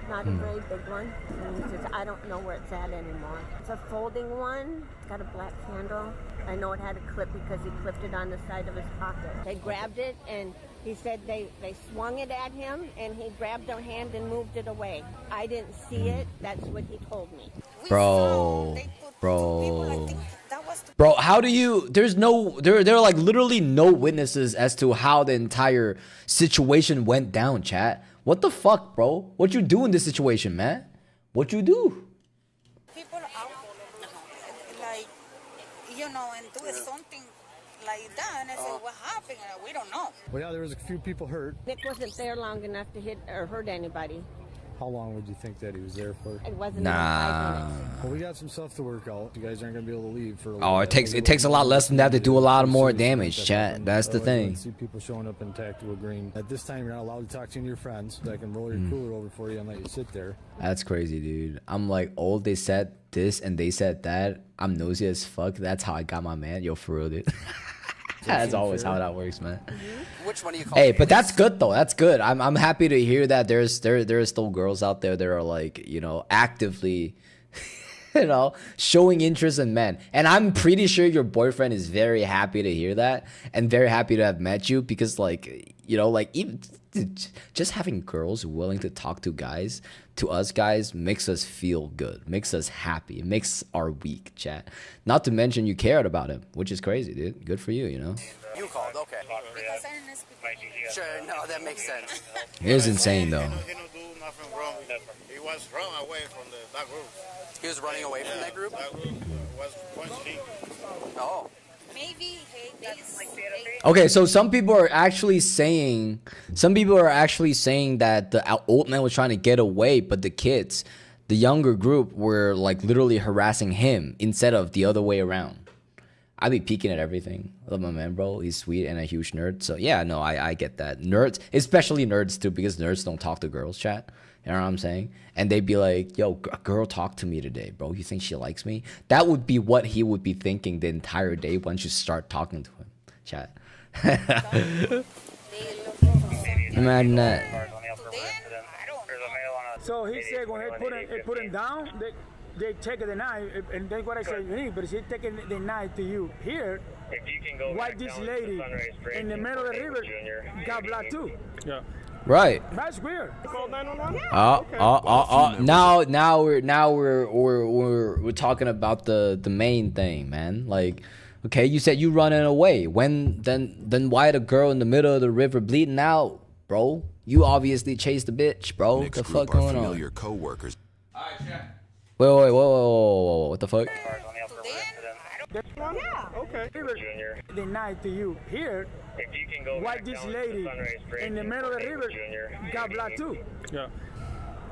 Not a very big one. And he says, I don't know where it's at anymore. It's a folding one. It's got a black handle. I know it had a clip because he clipped it on the side of his pocket. They grabbed it, and he said they swung it at him, and he grabbed their hand and moved it away. I didn't see it. That's what he told me. Bro, how do you, there are like literally no witnesses as to how the entire situation went down, chat. What the fuck, bro? What you do in this situation, man? What you do? People out, like, and do something like that. And I said, what happened? We don't know. Well, yeah, there was a few people hurt. Nick wasn't there long enough to hit or hurt anybody. How long would you think that he was there for? It wasn't even 5 minutes. Well, we got some stuff to work out. You guys aren't gonna be able to leave for a Oh, it takes a lot less than that to do a lot more damage, chat. That's the thing. See people showing up in tactical green. At this time, you're not allowed to talk to any of your friends. So I can roll your cooler over for you and let you sit there. That's crazy, dude. I'm like, oh, they said this and they said that. I'm nosy as fuck. That's how I got my man. Yo, for real, dude. That's always how that works, man. Which one do you call? Hey, but that's good though. That's good. I'm happy to hear that there are still girls out there that are like, actively You know, showing interest in men. And I'm pretty sure your boyfriend is very happy to hear that and very happy to have met you because, like, you know, like, even just having girls willing to talk to guys, to us guys, makes us feel good, makes us happy, it makes our week, chat. Not to mention you cared about him, which is crazy, dude. Good for you, you know? You called, okay. Sure, no, that makes sense. It is insane, though. He don't do nothing wrong. He was run away from that group. He was running away from that group? That group was punching. Oh. Maybe Okay, so some people are actually saying that the old man was trying to get away, but the kids, the younger group, were like literally harassing him instead of the other way around. I be peeking at everything. I love my man, bro. He's sweet and a huge nerd. So yeah, no, I get that. Nerds, especially nerds too, because nerds don't talk to girls, chat. You know what I'm saying? And they'd be like, yo, a girl talked to me today, bro. You think she likes me? That would be what he would be thinking the entire day once you start talking to him, chat. Imagine that. So he said when they put him down, they take the knife, and that's what I said, hey, but she taking the knife to you here. Why this lady in the middle of the river got blood too? Yeah. Right. That's weird. Now we're talking about the main thing, man. Like, okay, you said you running away. Then why the girl in the middle of the river bleeding out, bro? You obviously chased the bitch, bro. What the fuck going on? Familiar co-workers. Wait, whoa, what the fuck? Yeah. Okay. The knife to you here. Why this lady in the middle of the river got blood too? Yeah.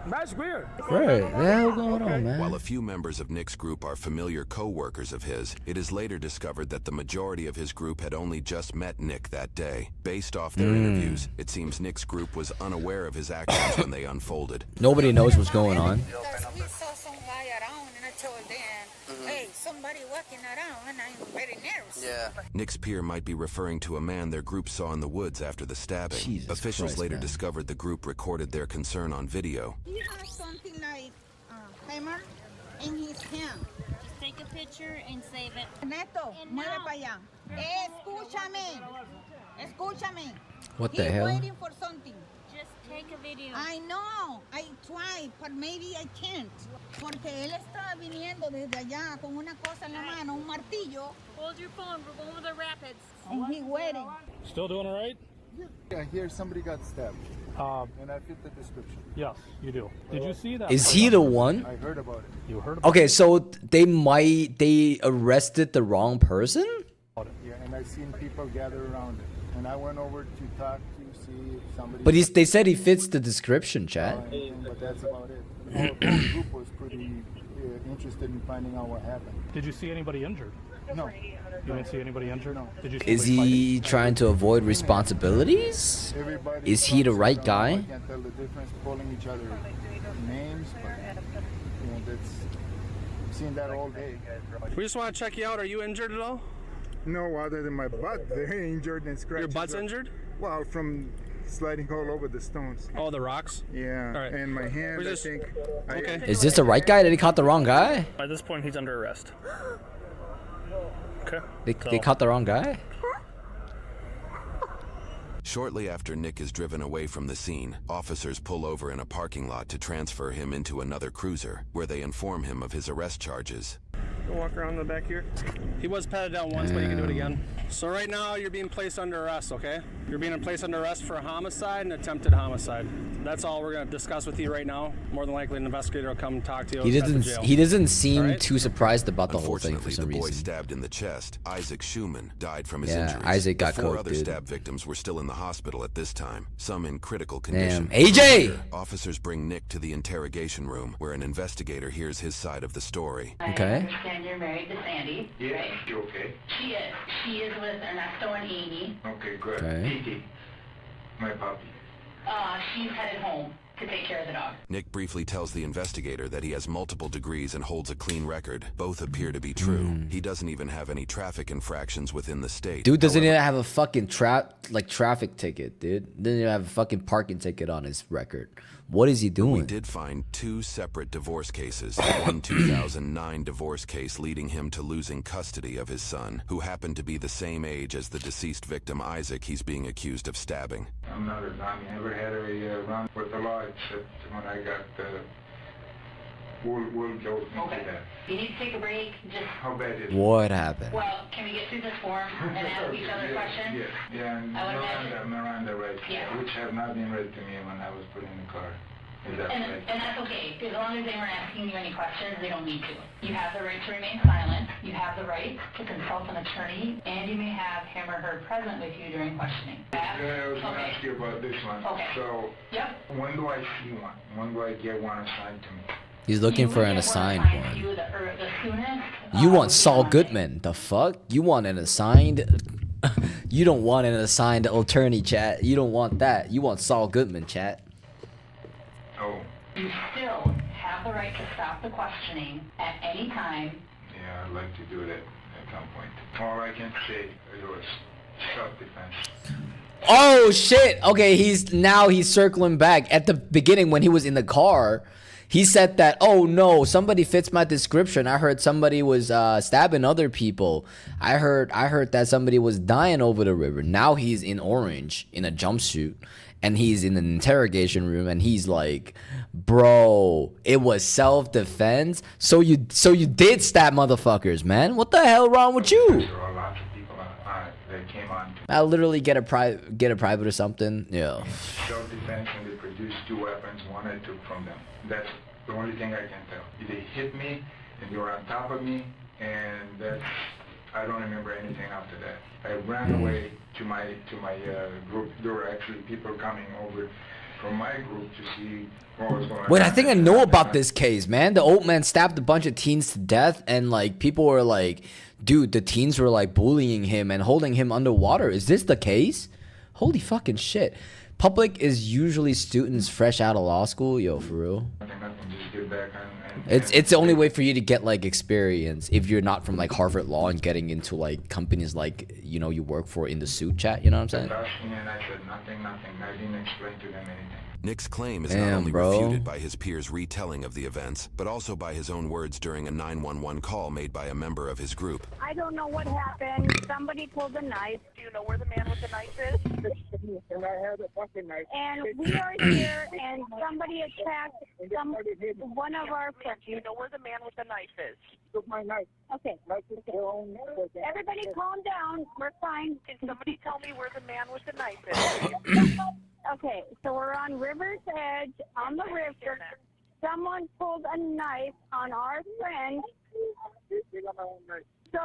That's weird. Right. What the hell going on, man? While a few members of Nick's group are familiar co-workers of his, it is later discovered that the majority of his group had only just met Nick that day. Based off their interviews, it seems Nick's group was unaware of his actions when they unfolded. Nobody knows what's going on. We saw some guy around and I told them, hey, somebody walking around and I'm very nervous. Yeah. Nick's peer might be referring to a man their group saw in the woods after the stabbing. Jesus Officials Christ, later man. discovered the group recorded their concern on video. He has something like hammer in his hand. Just take a picture and save it. Neto, mueve para allá. Escúchame. What the He's hell? waiting for something. Just take a video. I know. I tried, but maybe I can't. Porque él está viniendo desde allá con una cosa en la mano, un martillo. Hold your phone. We're going with the rapids. And he waiting. Still doing all right? I hear somebody got stabbed. And I fit the description. Yes, you do. Did you see that? Is he the one? I heard about it. You heard about Okay, so they arrested the wrong person? Yeah, and I seen people gather around it. And I went over to talk to see if somebody... But they said he fits the description, chat. But that's about it. The whole group was pretty interested in finding out what happened. Did you see anybody injured? No. You didn't see anybody injured? No. Did you see Is he trying to avoid responsibilities? Is he the right guy? I can't tell the difference, calling each other names, but you know, that's... I've seen that all day. We just want to check you out. Are you injured at all? No, other than my butt. Very injured and scratched. Your butt's injured? Well, from sliding all over the stones. Oh, the rocks? Yeah. All right. And my hand, I think. Okay. Is this the right guy? Did he caught the wrong guy? At this point, he's under arrest. Okay. They caught the wrong guy? Shortly after Nick is driven away from the scene, officers pull over in a parking lot to transfer him into another cruiser, where they inform him of his arrest charges. Go walk around the back here. He was patted down once, but you can do it again. So right now, you're being placed under arrest, okay? You're being placed under arrest for homicide and attempted homicide. That's all we're going to discuss with you right now. More than likely, an investigator will come and talk to you. He doesn't seem too surprised about the whole thing for some the boy reason. stabbed in the chest, Isaac Schumann, died from his Yeah, injuries. Isaac got the four cooked, other dude. stab victims were still in the hospital at this time, some in critical Damn. condition. AJ! Later, officers bring Nick to the interrogation room, where an investigator hears his side of the story. Okay. I understand you're married to Sandy. Yeah, right? you okay? She is. She is with Ernesto and Amy. Okay, good. Okay. Titi, my puppy. She's headed home. to take care of the dog. Nick briefly tells the investigator that he has multiple degrees and holds a clean record. Both appear to be true. He doesn't even have any traffic infractions within the state. Dude doesn't even have a fucking traffic ticket, dude. Doesn't even have a fucking parking ticket on his record. What is he doing? We did find 2 separate divorce cases. One 2009 divorce case leading him to losing custody of his son, who happened to be the same age as the deceased victim Isaac he's being accused of stabbing. I'm not a zombie. I never had a run with the law except when I got We'll go into that. You need to take a break. Just how bad is it? What happened? Well, can we get through this form and ask each other questions? Yeah, and Miranda rights, which have not been read to me when I was put in the car. Is that right? And that's okay, because as long as they weren't asking you any questions, they don't need to. You have the right to remain silent, you have the right to consult an attorney, and you may have him or her present with you during questioning. I was going to ask you about this one. Okay. So, when do I see one? When do I get one assigned to me? He's looking for an assigned one. You want Saul Goodman? The fuck? You want an assigned? You don't want an assigned attorney, chat. You don't want that. You want Saul Goodman, chat. Oh. You still have the right to stop the questioning at any time. Yeah, I'd like to do that at some point. All I can say it was self-defense. Oh shit! Okay, he's circling back. At the beginning when he was in the car, he said that, oh no, somebody fits my description. I heard somebody was stabbing other people. I heard that somebody was dying over the river. Now he's in orange in a jumpsuit and he's in an interrogation room and he's like, bro, it was self-defense. So you did stab motherfuckers, man. What the hell wrong with you? There were lots of people that came on. I'll literally get a private or something. Yeah. Self-defense, and they produced 2 weapons. One I took from them. That's the only thing I can tell. They hit me, and they were on top of me, and that's, I don't remember anything after that. I ran away to my group. There were actually people coming over from my group to see what was going on. Wait, I think I know about this case, man. The old man stabbed a bunch of teens to death, and like people were like, dude, the teens were like bullying him and holding him underwater. Is this the case? Holy fucking shit. Public is usually students fresh out of law school. Yo, for real. It's the only way for you to get like experience if you're not from like Harvard Law and getting into like companies like, you know, you work for in the suit chat. You know what I'm saying? And I said nothing. I didn't explain to them anything. Nick's claim is not only refuted by his peers' retelling of the events, but also by his own words during a 911 call made by a member of his group. I don't know what happened. Somebody pulled a knife. Do you know where the man with the knife is? And I had a fucking knife. And we are here, and somebody attacked one of our friends. Do you know where the man with the knife is? Took my knife. Okay. Everybody calm down. We're fine. Can somebody tell me where the man with the knife is? Okay, so we're on River's Edge, on the river. Someone pulled a knife on our friend. So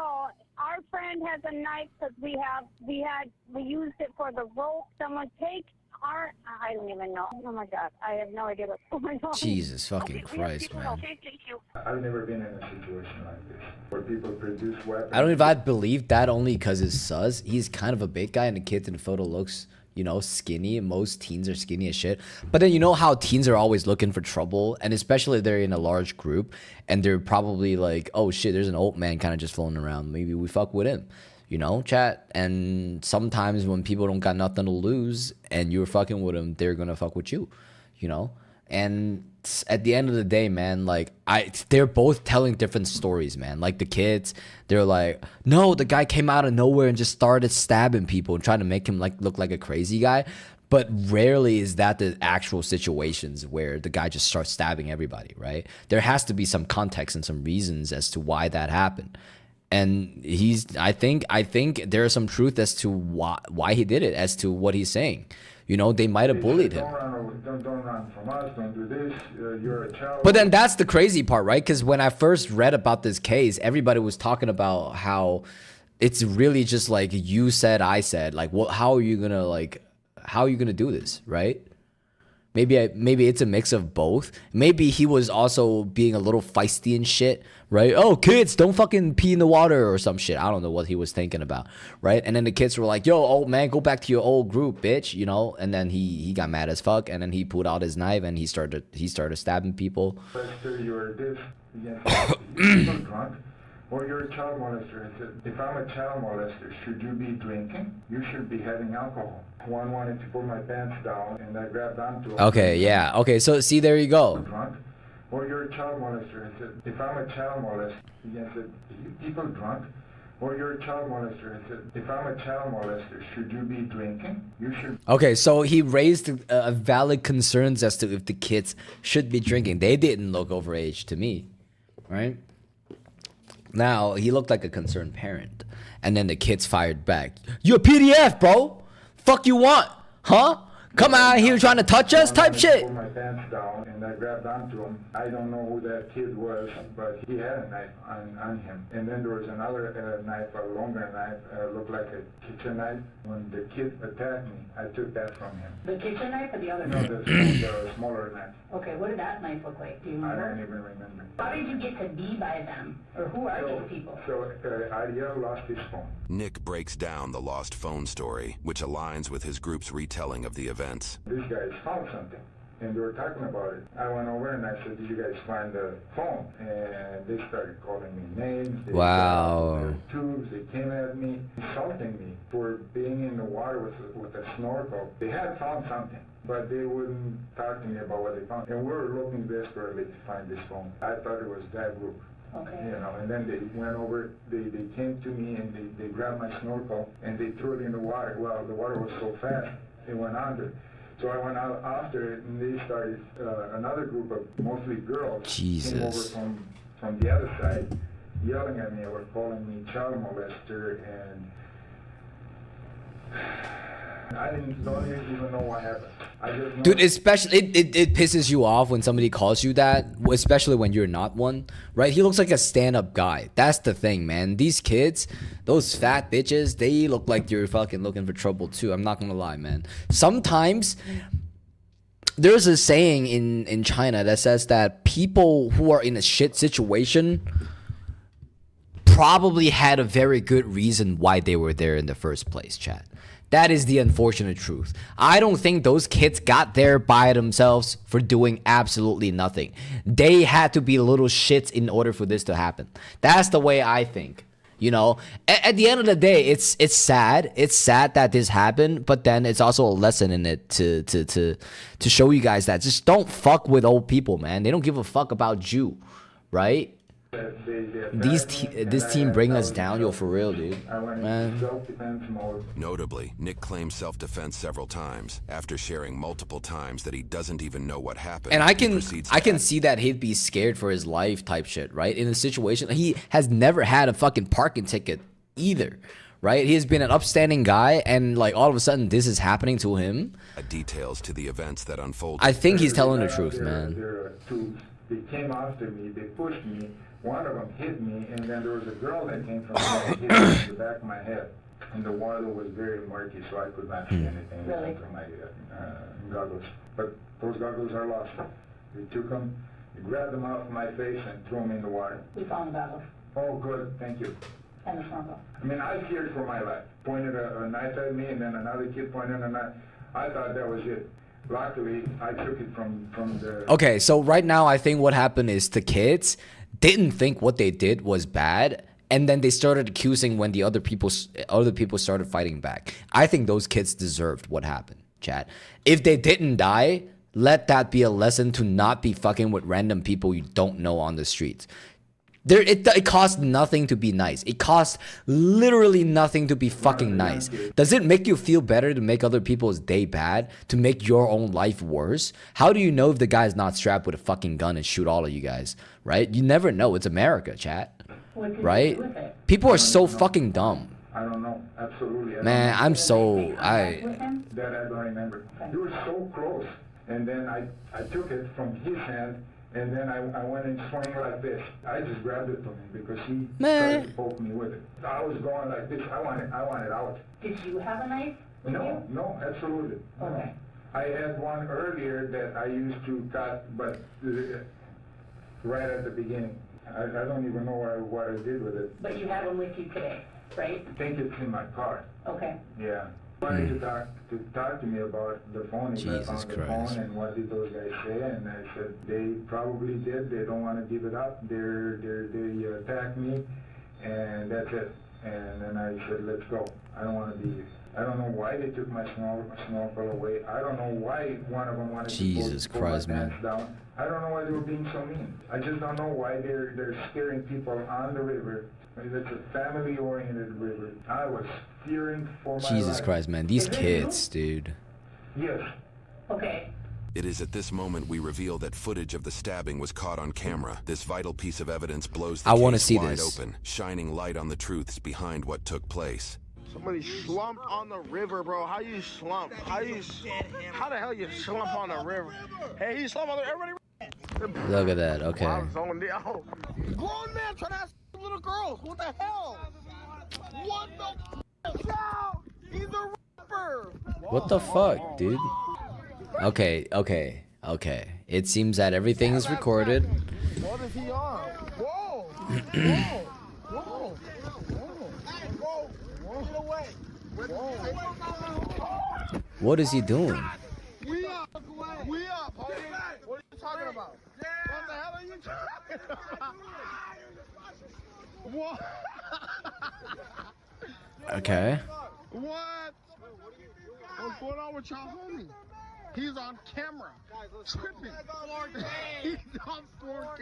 our friend has a knife because we used it for the rope. Someone take our, I don't even know. Oh my God, I have no idea what's going on. Jesus fucking Christ, man. Okay, thank you. I've never been in a situation like this where people produce weapons. I don't know if I believe that only because it's sus. He's kind of a big guy and the kid in the photo looks, you know, skinny. Most teens are skinny as shit. But then you know how teens are always looking for trouble, and especially if they're in a large group and they're probably like, oh shit, there's an old man kind of just floating around. Maybe we fuck with him, you know, chat. And sometimes when people don't got nothing to lose and you're fucking with them, they're gonna fuck with you, you know. And at the end of the day, man, like they're both telling different stories, man. Like the kids, they're like, no, the guy came out of nowhere and just started stabbing people and trying to make him like look like a crazy guy. But rarely is that the actual situations where the guy just starts stabbing everybody, right? There has to be some context and some reasons as to why that happened. And I think there is some truth as to why he did it, as to what he's saying. You know, they might have bullied him. Don't run from us, don't do this, you're a child. But then that's the crazy part, right? Because when I first read about this case, everybody was talking about how it's really just like you said, I said. Like, how are you gonna do this, right? Maybe it's a mix of both. Maybe he was also being a little feisty and shit, right? Oh, kids, don't fucking pee in the water or some shit. I don't know what he was thinking about, right? And then the kids were like, yo, old man, go back to your old group, bitch, you know? And then he got mad as fuck, and then he pulled out his knife and he started stabbing people. Lester, you're this, you're drunk, or you're a child molester. I said, if I'm a child molester, should you be drinking? You should be having alcohol. One wanted to pull my pants down, and I grabbed onto him. Okay, yeah. Okay, so see, there you go. Drunk, or you're a child molester. I said, if I'm a child molester, I said, you people drunk, or you're a child molester. I said, if I'm a child molester, should you be drinking? You should. Okay, so he raised valid concerns as to if the kids should be drinking. They didn't look overage to me, right? Now, he looked like a concerned parent. And then the kids fired back. You a PDF, bro? Fuck you want? Huh? Come out here trying to touch us type shit. Pulled my pants down and I grabbed onto him. I don't know who that kid was, but he had a knife on him. And then there was another knife, a longer knife, looked like a kitchen knife. When the kid attacked me, I took that from him. The kitchen knife or the other No, knife? the smaller knife. Okay, what did that knife look like? Do you I remember? don't even remember. How did you get to be by them? Or who are these people? So Ariel lost his phone. Nick breaks down the lost phone story, which aligns with his group's retelling of the events. These guys found something, and they were talking about it. I went over and I said, did you guys find the phone? And they started calling me names. They Wow. tubes. They came at me, insulting me for being in the water with a snorkel. They had found something, but they wouldn't talk to me about what they found. And we were looking desperately to find this phone. I thought it was that group. Okay. You know, and then they went over, they came to me and they grabbed my snorkel and they threw it in the water. Well, the water was so fast, it went under. So I went out after it and they started, another group of mostly girls came over from the other side, yelling at me or calling me child molester, and I don't even know what happened. I just know. Dude, especially it pisses you off when somebody calls you that, especially when you're not one, right? He looks like a stand-up guy. That's the thing, man. These kids, those fat bitches, they look like you're fucking looking for trouble too. I'm not gonna lie, man. Sometimes there's a saying in China that says that people who are in a shit situation probably had a very good reason why they were there in the first place, chat. That is the unfortunate truth. I don't think those kids got there by themselves for doing absolutely nothing. They had to be little shits in order for this to happen. That's the way I think. You know, at the end of the day, it's sad. It's sad that this happened, but then it's also a lesson in it to show you guys that just don't fuck with old people, man. They don't give a fuck about you, right? This team bring us down, yo, for real, dude. Man. Notably, Nick claims self-defense several times after sharing multiple times that he doesn't even know what happened. And I can see that he'd be scared for his life type shit, right? In a situation, he has never had a fucking parking ticket either, right? He has been an upstanding guy, and like all of a sudden this is happening to him. Details to the events that unfolded. I think he's telling the truth, man. They came after me, they pushed me. One of them hit me, and then there was a girl that came from there and hit me in the back of my head. And the water was very murky, so I could not see anything from my goggles. But those goggles are lost. They took them, they grabbed them off my face and threw them in the water. We found the goggles. Oh, good, thank you. And the snorkel. I mean, I feared for my life. Pointed a knife at me, and then another kid pointed a knife. I thought that was it. Luckily, I took it from the... Okay, so right now I think what happened is the kids didn't think what they did was bad, and then they started accusing when the other people started fighting back. I think those kids deserved what happened, chat. If they didn't die, let that be a lesson to not be fucking with random people you don't know on the streets. It costs nothing to be nice. It costs literally nothing to be fucking nice. Does it make you feel better to make other people's day bad? To make your own life worse? How do you know if the guy's not strapped with a fucking gun and shoot all of you guys? Right? You never know. It's America, chat. Right? People are so fucking dumb. I don't know. Absolutely. Man, I'm so... That I don't remember. You were so close. And then I took it from his hand. And then I went and swung like this. I just grabbed it from him because he tried to poke me with it. I was going like this. I want it out. Did you have a knife? No, absolutely. Okay. I had one earlier that I used to cut, but right at the beginning. I don't even know what I did with it. But you have them with you today, right? I think it's in my car. Okay. Yeah. Wanted to talk to me about the phone. If I Jesus found the Christ. phone and what did those guys say? And I said they probably did. They don't want to give it up. They attacked me, and that's it. And then I said, let's go. I don't want to be here. I don't know why they took my snorkel away. I don't know why one of them wanted Jesus to pull Christ, my man. pants down. I don't know why they were being so mean. I just don't know why they're scaring people on the river. It's a family-oriented river. I was fearing for my Jesus life. Christ, man. These kids, dude. Yes. Okay. It is at this moment we reveal that footage of the stabbing was caught on camera. This vital piece of evidence blows the I wanna case see wide this. open, shining light on the truths behind what took place. Somebody slumped on the river, bro. How you slump? How the hell you slump on the river? Hey, he slumped on the everybody. Look at that. Okay. Wow, grown man trying to ask little girls. What the hell? What the hell? He's a rapper. What the fuck, dude? Okay. It seems that everything is recorded. What is he on? Whoa! Whoa! Get away! What is he doing? We up! What are you talking about? What the hell are you talking about? What? Okay. What? What's going on with y'all homie? He's on camera. Tripping. He's on 4K.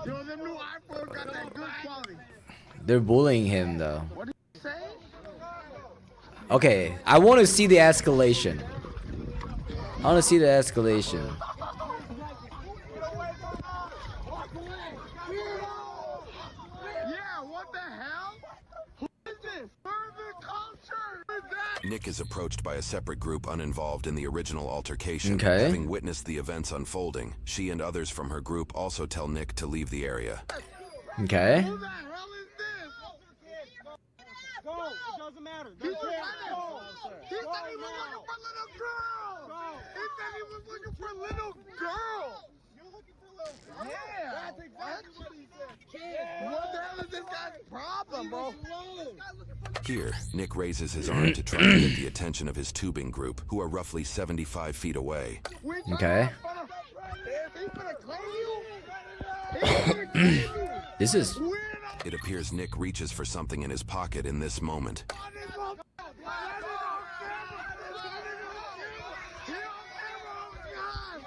Yo, them new iPhones got that good quality. They're bullying him, though. What did you say? Okay, I want to see the escalation. I want to see the escalation. Yeah, what the hell? Who is this? Urban culture? Who is that? Nick is approached by a separate group uninvolved in the original altercation. Okay. Having witnessed the events unfolding, she and others from her group also tell Nick to leave the area. Okay. Who the hell is this? Go. It doesn't matter. He said he was looking for little girl. He said he was looking for little girl. Yeah. That's exactly what he said. What the hell is this guy's problem, bro? Here, Nick raises his arm to try to get the attention of his tubing group, who are roughly 75 feet away. Okay. This is... It appears Nick reaches for something in his pocket in this moment.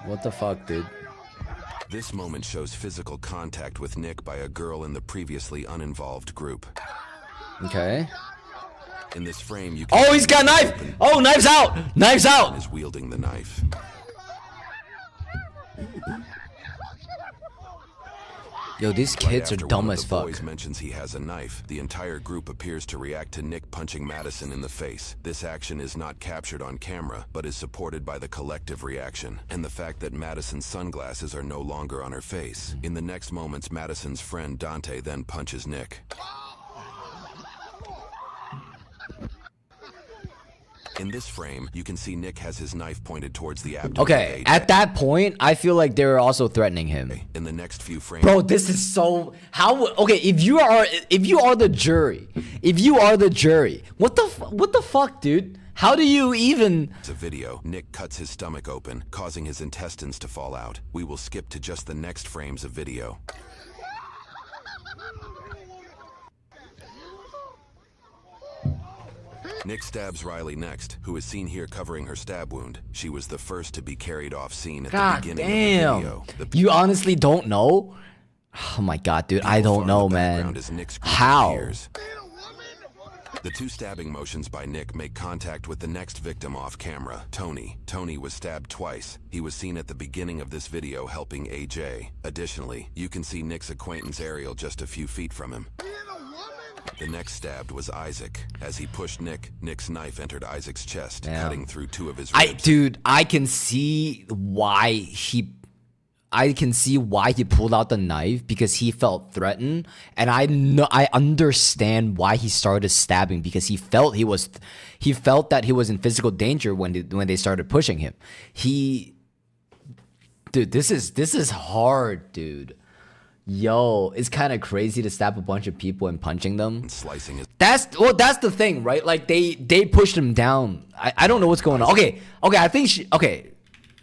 What the fuck, dude? This moment shows physical contact with Nick by a girl in the previously uninvolved group. Okay. In this frame, you can Oh, he's got a knife! Oh, knife's out! Knife's out! is wielding the knife. Yo, these kids are After dumb one as of the fuck. boys mentions he has a knife, the entire group appears to react to Nick punching Madison in the face. This action is not captured on camera, but is supported by the collective reaction, and the fact that Madison's sunglasses are no longer on her face. In the next moments, Madison's friend Dante then punches Nick. In this frame, you can see Nick has his knife pointed towards the abdomen. Okay, at that point, I feel like they were also threatening him. In the next few frames, Bro, this is so... How... Okay, if you are the jury, what the fuck, dude? How do you even... It's a video. Nick cuts his stomach open, causing his intestines to fall out. We will skip to just the next frames of video. Nick stabs Riley next, who is seen here covering her stab wound. She was the first to be carried off scene at God the beginning damn. of the video. You honestly don't know? Oh my god, dude, I don't know, man. How? The two stabbing motions by Nick make contact with the next victim off camera, Tony. Tony was stabbed twice. He was seen at the beginning of this video helping AJ. Additionally, you can see Nick's acquaintance Ariel just a few feet from him. The next stabbed was Isaac. As he pushed Nick, Nick's knife entered Isaac's chest, Damn. cutting through two of his ribs. Dude, I can see why he... I can see why he pulled out the knife, because he felt threatened, and I understand why he started stabbing, because he felt that he was in physical danger when they started pushing him. Dude, this is hard, dude. Yo, it's kind of crazy to stab a bunch of people and punching them. That's the thing, right? Like they pushed him down. I don't know what's going on. Okay, I think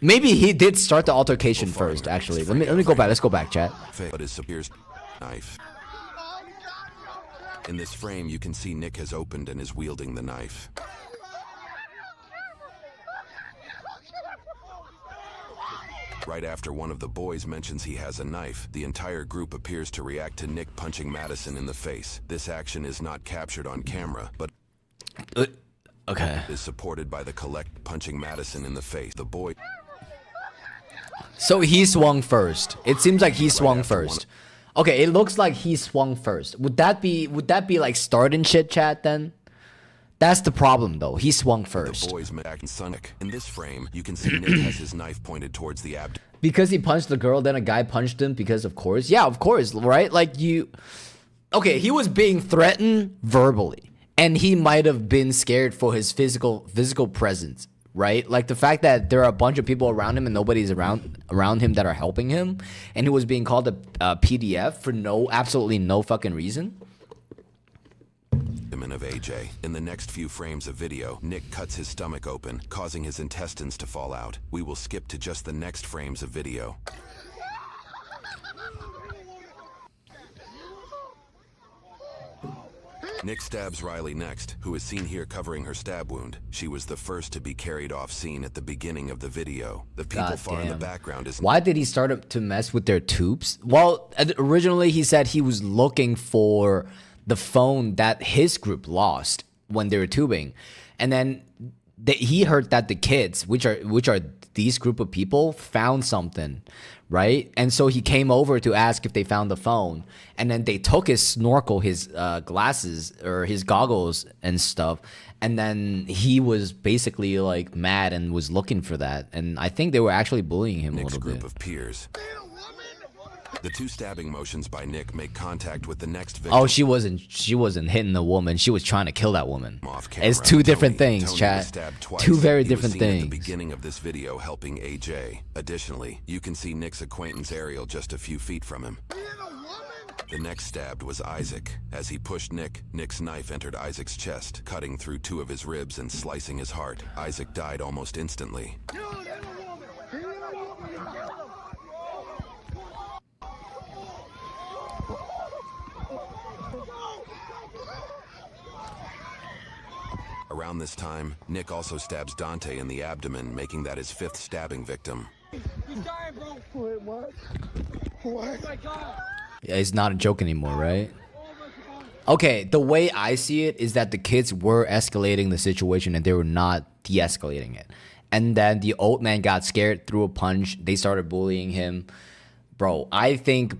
maybe he did start the altercation first. Actually, let me go back. Let's go back, chat. But his knife. In this frame, you can see Nick has opened and is wielding the knife. Right after one of the boys mentions he has a knife, the entire group appears to react to Nick punching Madison in the face. This action is not captured on camera, but is supported by the collect punching Madison in the face. The boy. So he swung first. It seems like he swung first. Okay, it looks like he swung first. Would that be like starting shit, chat then? That's the problem, though. He swung first. The boys met Sonic. In this frame, you can see Nick has his knife pointed towards the abdomen. Because he punched the girl, then a guy punched him. Because of course, yeah, of course, right? Like you. Okay, he was being threatened verbally, and he might have been scared for his physical presence, right? Like the fact that there are a bunch of people around him and nobody's around him that are helping him, and he was being called a PDF for absolutely no fucking reason. Of AJ. In the next few frames of video, Nick cuts his stomach open, causing his intestines to fall out. We will skip to just the next frames of video. Nick stabs Riley next, who is seen here covering her stab wound. She was the first to be carried off scene at the beginning of the video. The people far in the background is... Why did he start to mess with their tubes? Well, originally he said he was looking for the phone that his group lost when they were tubing, and then he heard that the kids, which are these group of people, found something, right? And so he came over to ask if they found the phone, and then they took his snorkel, his glasses or his goggles and stuff, and then he was basically like mad and was looking for that, and I think they were actually bullying him Nick's a little bit. Group of peers. The two stabbing motions by Nick make contact with the next victim. Oh, she wasn't hitting the woman. She was trying to kill that woman. It's two different things, chat. Two very different things. At the beginning of this video helping AJ. Additionally, you can see Nick's acquaintance Ariel just a few feet from him. The next stabbed was Isaac. As he pushed Nick, Nick's knife entered Isaac's chest, cutting through two of his ribs and slicing his heart. Isaac died almost instantly. Around this time, Nick also stabs Dante in the abdomen, making that his fifth stabbing victim. He's dying, bro. Wait, what? What? Oh my God. Yeah, it's not a joke anymore, right? Okay, the way I see it is that the kids were escalating the situation and they were not de-escalating it. And then the old man got scared, threw a punch. They started bullying him. Bro, I think...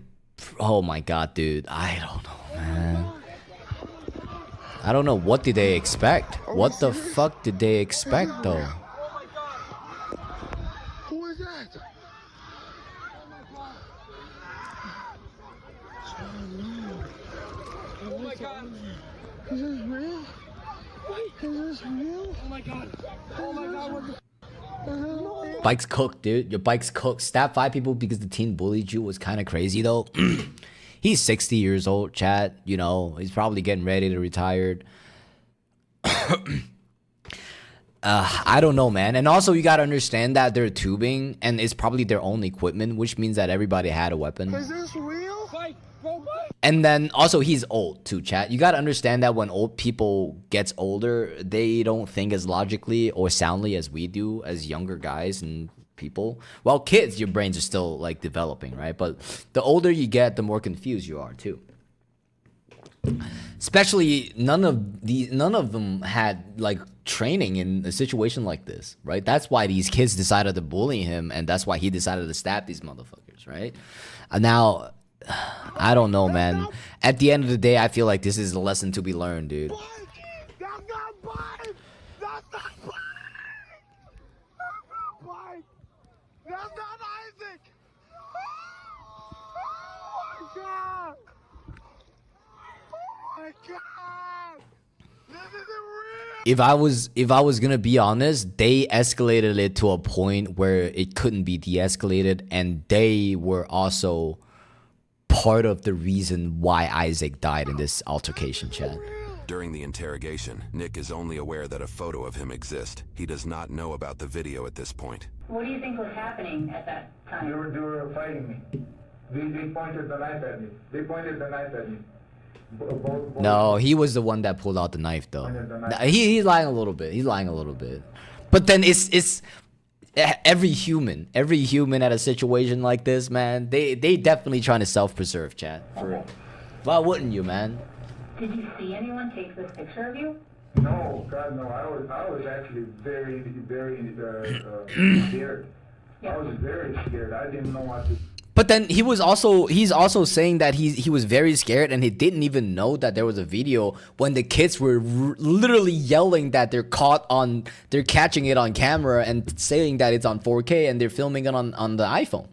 Oh my God, dude. I don't know, man. I don't know. What did they expect? What the fuck did they expect, though? Who is that? Oh my God. Is this real? Is this real? Oh my God. Oh my God. What the... Bike's cooked, dude. Your bike's cooked. Stab 5 people because the teen bullied you was kind of crazy, though. He's 60 years old, chat. You know, he's probably getting ready to retire. I don't know, man. And also, you got to understand that they're tubing, and it's probably their own equipment, which means that everybody had a weapon. Is this real? And then, also, he's old, too, chat. You got to understand that when old people gets older, they don't think as logically or soundly as we do as younger guys and people. Well, kids, your brains are still like developing, right? But the older you get, the more confused you are too. Especially none of them had like training in a situation like this, right? That's why these kids decided to bully him, and that's why he decided to stab these motherfuckers, right? Now, I don't know, man. At the end of the day, I feel like this is a lesson to be learned, dude. That's not Bite! That's not Bite! That's not Bite! That's not Isaac! god! Oh my god! This isn't real! If I was gonna be honest, they escalated it to a point where it couldn't be de-escalated, and they were also part of the reason why Isaac died in this altercation, chat. During the interrogation, Nick is only aware that a photo of him exists. He does not know about the video at this point. What do you think was happening at that time? They were fighting me. They pointed the knife at me. They pointed the knife at me. No, he was the one that pulled out the knife, though. He's lying a little bit. He's lying a little bit. But then it's every human at a situation like this, man. They definitely trying to self-preserve, chat. For real. Why wouldn't you, man? Did you see anyone take this picture of you? No, God, no. I was actually very, very scared. I was very scared. I didn't know what to. But then he's also saying that he was very scared and he didn't even know that there was a video when the kids were literally yelling that they're catching it on camera and saying that it's on 4K and they're filming it on the iPhone.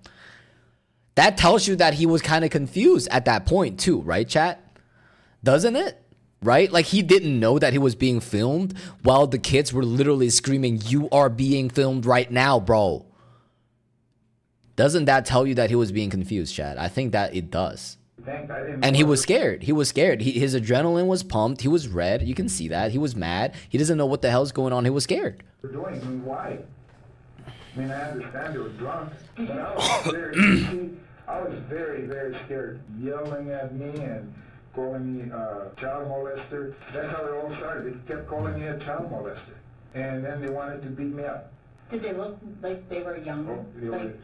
That tells you that he was kind of confused at that point too, right, chat? Doesn't it? Right? Like he didn't know that he was being filmed while the kids were literally screaming, "You are being filmed right now, bro." Doesn't that tell you that he was being confused, chat? I think that it does. And he was scared. He was scared. His adrenaline was pumped. He was red. You can see that. He was mad. He doesn't know what the hell's going on. He was scared. Why? I mean, I understand they were drunk, but I was very, very scared. Yelling at me and calling me a child molester. That's how it all started. They kept calling me a child molester. And then they wanted to beat me up. Did they look like they were young?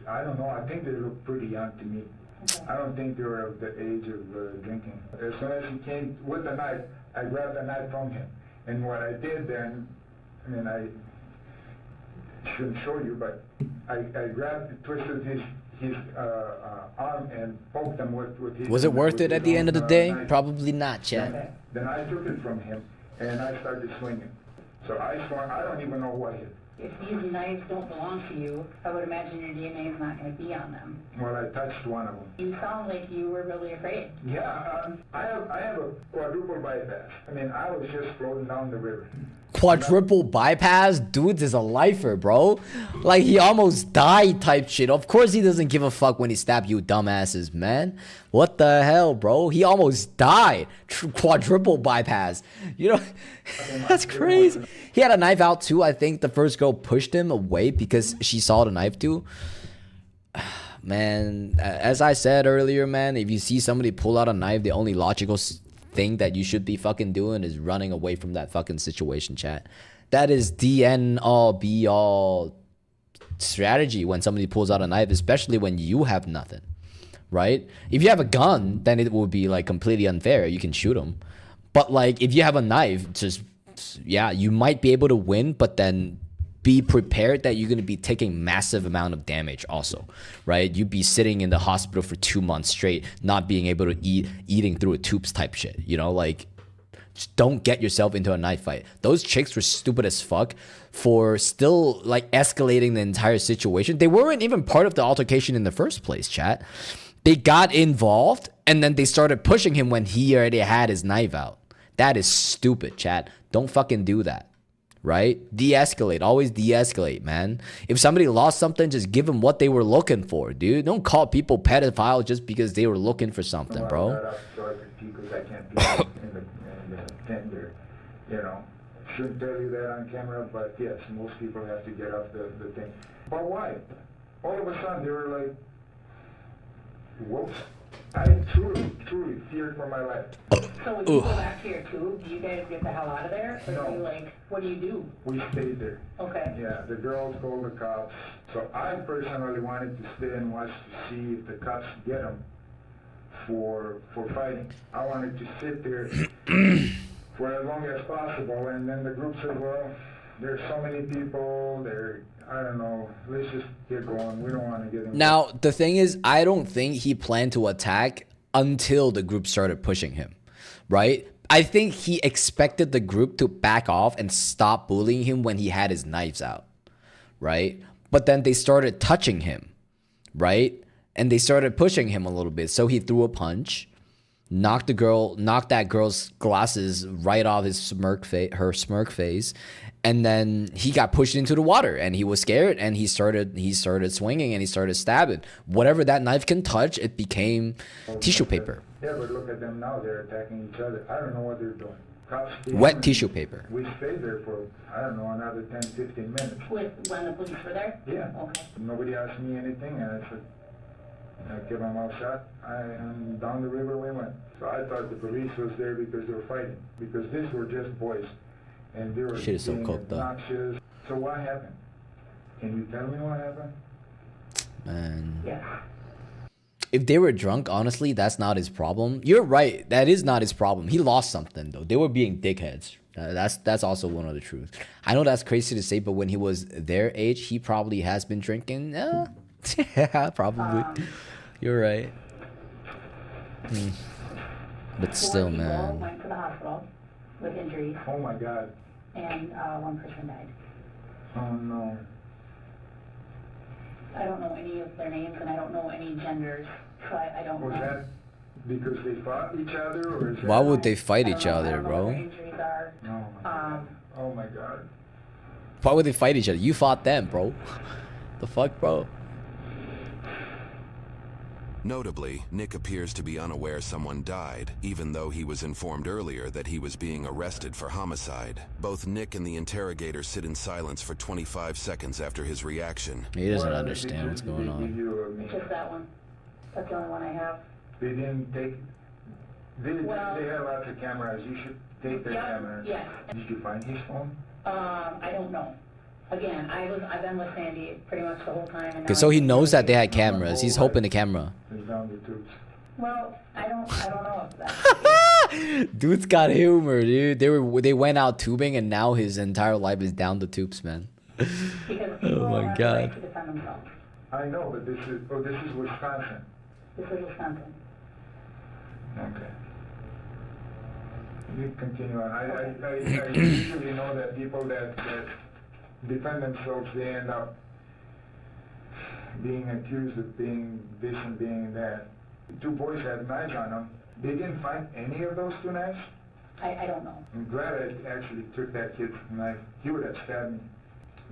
I don't know. I think they looked pretty young to me. Okay. I don't think they were of the age of drinking. As soon as he came with the knife, I grabbed the knife from him. And what I did then, I mean, I shouldn't show you, but I grabbed, twisted his arm and poked him with his... Was it worth it at the end of the day? Probably not, chat. Then I took it from him, and I started swinging. So I swung. I don't even know what hit. If these knives don't belong to you, I would imagine your DNA is not going to be on them. Well, I touched one of them. You sound like you were really afraid. Yeah, I have a quadruple bypass. I mean, I was just floating down the river. Quadruple bypass? Dude is a lifer, bro. Like, he almost died type shit. Of course he doesn't give a fuck when he stabbed you dumbasses, man. What the hell, bro? He almost died. Quadruple bypass. You know, that's crazy. He had a knife out too. I think the first girl pushed him away because she saw the knife too. Man, as I said earlier, man, if you see somebody pull out a knife, the only logical thing that you should be fucking doing is running away from that fucking situation, chat. That is the end all be all strategy when somebody pulls out a knife, especially when you have nothing, right? If you have a gun, then it would be like completely unfair. You can shoot them. But like if you have a knife, just, yeah, you might be able to win, but then be prepared that you're going to be taking massive amount of damage also, right? You'd be sitting in the hospital for 2 months straight, not being able to eating through a tubes type shit, you know? Like, just don't get yourself into a knife fight. Those chicks were stupid as fuck for still like escalating the entire situation. They weren't even part of the altercation in the first place, chat. They got involved and then they started pushing him when he already had his knife out. That is stupid, chat. Don't fucking do that. Right? De-escalate. Always de-escalate, man. If somebody lost something, just give them what they were looking for, dude. Don't call people pedophile just because they were looking for something, bro. Because I can't be in the tender, you know. Shouldn't tell you that on camera, but yes, most people have to get off the thing. But why? All of a sudden, they were like, whoops. I truly feared for my life. So when you go back to your tube, do you guys get the hell out of there? Or No. do you like, what do you do? We stayed there. Okay. Yeah, the girls called the cops. So I personally wanted to stay and watch to see if the cops get them for fighting. I wanted to sit there for as long as possible, and then the group said, well, there's so many people, I don't know, let's just get going. We don't want to get in. Now, the thing is, I don't think he planned to attack until the group started pushing him, right? I think he expected the group to back off and stop bullying him when he had his knives out, right? But then they started touching him, right? and they started pushing him a little bit. So he threw a punch, knocked that girl's glasses right off her smirk face, and then he got pushed into the water, and he was scared, and he started swinging, and he started stabbing. Whatever that knife can touch, it became tissue paper. Yeah, but look at them now. They're attacking each other. I don't know what they're doing. Cops came Wet in. tissue paper. We stayed there for, I don't know, another 10, 15 minutes. When the police were there? Yeah. Okay. Nobody asked me anything, and I said, I kept my mouth shut, and down the river we went. So I thought the police was there because they were fighting, because these were just boys, and they were Shit is so being cooked up. obnoxious. So what happened? Can you tell me what happened? Man. Yeah. If they were drunk, honestly, that's not his problem. You're right. That is not his problem. He lost something, though. They were being dickheads. That's also one of the truths. I know that's crazy to say, but when he was their age, he probably has been drinking. Yeah, probably. You're right. But still, Four people man. went to the hospital with injuries, Oh my God. and one person died. Oh no. I don't know any of their names, and I don't know any genders, so I don't Was know. that because they fought each other, or is Why that... would they fight I don't each know- I other, don't know what bro? their injuries are. Oh my God. Why would they fight each other? You fought them, bro. The fuck, bro? Notably, Nick appears to be unaware someone died, even though he was informed earlier that he was being arrested for homicide. Both Nick and the interrogator sit in silence for 25 seconds after his reaction. He doesn't understand what's going on. It's just that one. That's the only one I have. They didn't take... Well- they had lots of cameras. You should take their Yeah, cameras. yes. Did you find his phone? I don't know. Again, I've been with Sandy pretty much the whole time. And Okay, now so he I'm- knows that they had cameras. He's hoping the camera. It's down the tubes. Well, I don't know if that's Dude's got humor, dude. They went out tubing, and now his entire life is down the tubes, man. because people Oh my have the right God. to defend themselves. I know, but this is Wisconsin. This is Wisconsin. Okay. You continue on. I usually know that people that defend themselves, they end up being accused of being this and being that. The two boys had knives on them. They didn't find any of those two knives? I don't know. I'm glad I actually took that kid's knife. He would have stabbed me.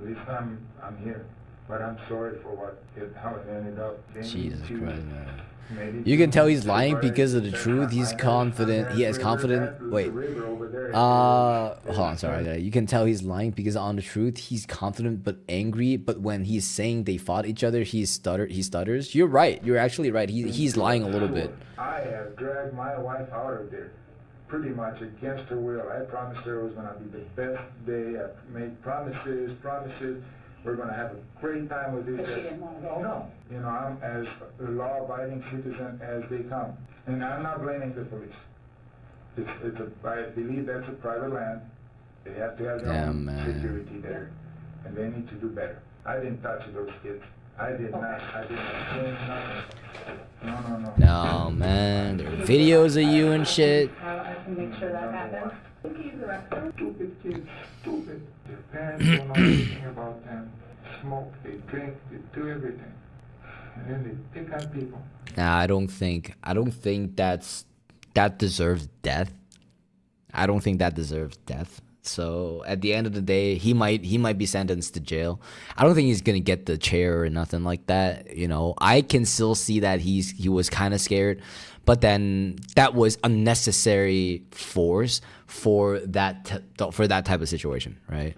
At least I'm here. But I'm sorry for how it ended up. Jesus Christ, man. Maybe You can tell he's lying because of the truth. He's confident. He has confident. Wait. Hold on, sorry. You can tell he's lying because on the truth, he's confident but angry. But when he's saying they fought each other, he stutters. You're right. You're actually right. He's lying a little bit. I have dragged my wife out of there, pretty much against her will. I promised her it was going to be the best day. I made promises. We're going to have a great time with this. But she didn't want to go? No. You know, I'm as a law-abiding citizen as they come. And I'm not blaming the police. I believe that's a private land. They have to have their own security there. And they need to do better. I didn't touch those kids. I did not. I did not do nothing. No. No, man. There are videos of you and shit. I can make sure that happens. Stupid kids. Stupid. Their parents don't know anything about them. Smoke, they drink, they do everything. And then they pick on people. Nah, I don't think that deserves death. I don't think that deserves death. So at the end of the day, he might be sentenced to jail. I don't think he's gonna get the chair or nothing like that. You know, I can still see that he was kind of scared, but then that was unnecessary force for that type of situation, right?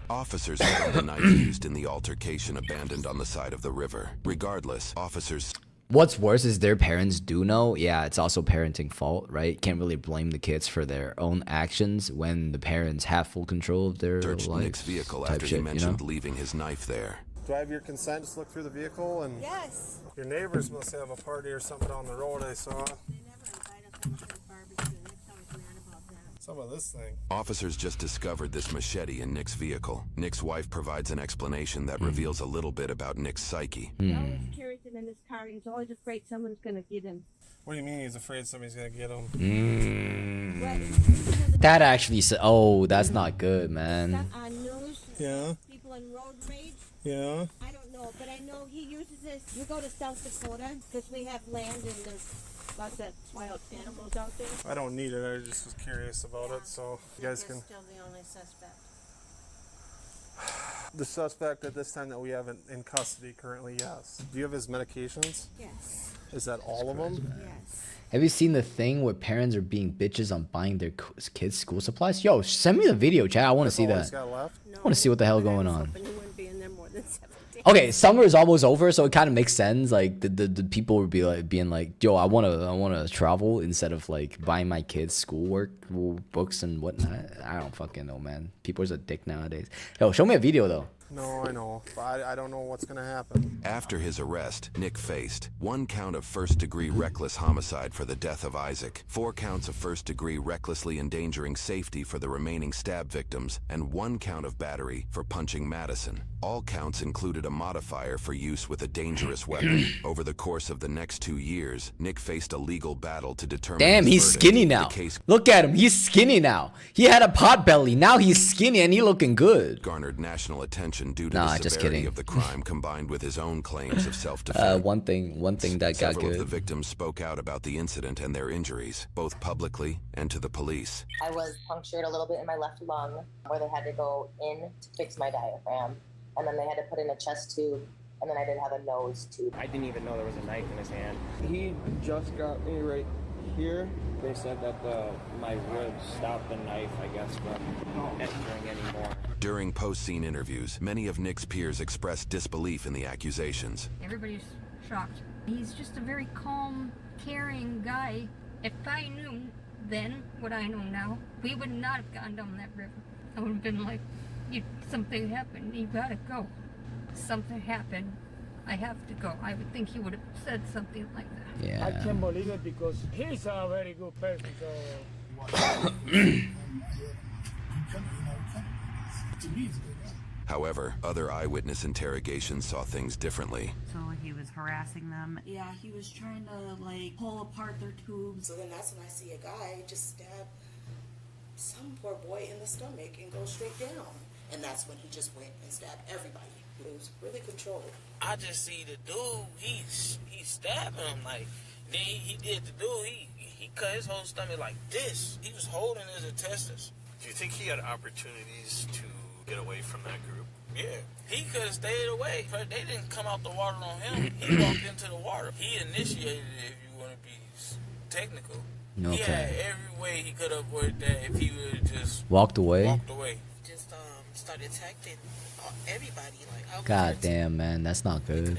Officers found the knife used in the altercation abandoned on the side of the river. Regardless, officers... What's worse is their parents do know. Yeah, it's also parenting fault, right? Can't really blame the kids for their own actions when the parents have full control of their searched life. Nick's vehicle after he mentioned leaving his knife there. Do I have your consent to look through the vehicle? And Yes. Your neighbors must have a party or something down the road, I saw. Some of this thing. Officers just discovered this machete in Nick's vehicle. Nick's wife provides an explanation that reveals a little bit about Nick's psyche. He's always carries him in his car. He's always afraid someone's going to get him. What do you mean he's afraid somebody's gonna get him? That actually that's not good, man. On news. Yeah. People in road rage. Yeah. I don't know go, but I know he uses this. We go to South Dakota because we have land and there's lots of wild animals out there. I don't need it. I just was curious about it, so you guys can. Still the only suspect. The suspect at this time that we have in custody currently, yes. Do you have his medications? Yes. Is that all of them? Yes. Have you seen the thing where parents are being bitches on buying their kids' school supplies? Yo, send me the video, chat. I want to see that. He's got left? I want to see what the hell going on. But he wouldn't be in there more than 7 days. Okay, summer is almost over, so it kind of makes sense. Like the people would be like being like, "Yo, I wanna travel," instead of like buying my kids schoolwork books and whatnot. I don't fucking know, man. People are a dick nowadays. Yo, show me a video though. No, I know. But I don't know what's going to happen. After his arrest, Nick faced 1 count of first-degree reckless homicide for the death of Isaac, 4 counts of first-degree recklessly endangering safety for the remaining stab victims, and 1 count of battery for punching Madison. All counts included a modifier for use with a dangerous weapon. Over the course of the next 2 years, Nick faced a legal battle to determine Damn, his he's verdict. skinny now. Look at him, he's skinny now. He had a pot belly, now he's skinny and he looking good. Garnered national attention due to the severity of the crime combined with his own claims of self-defense. One thing that got Several good. of the victims spoke out about the incident and their injuries, both publicly and to the police. I was punctured a little bit in my left lung where they had to go in to fix my diaphragm. And then they had to put in a chest tube. And then I did have a nose tube. I didn't even know there was a knife in his hand. He just got me right here. They said that my ribs stopped the knife, I guess, from entering anymore. During post-scene interviews, many of Nick's peers expressed disbelief in the accusations. Everybody's shocked. He's just a very calm, caring guy. If I knew then what I know now, we would not have gone down that river. I would have been like, something happened, you gotta go. Something happened, I have to go. I would think he would have said something like that. Yeah. I can't believe it because he's a very good person. However, other eyewitness interrogations saw things differently. So he was harassing them. Yeah, he was trying to like pull apart their tubes. So then that's when I see a guy just stab some poor boy in the stomach and go straight down. And that's when he just went and stabbed everybody. It was really controlled. I just see the dude, he stabbed him, like, then he did the dude, he cut his whole stomach like this. He was holding his intestines. Do you think he had opportunities to get away from that group? Yeah, he could have stayed away. They didn't come out the water on him. He walked into the water. He initiated it, if you want to be technical. Okay. He had every way he could have avoided that if he would have just Walked away. Just started attacking everybody. Like, how God damn, man, that's not good.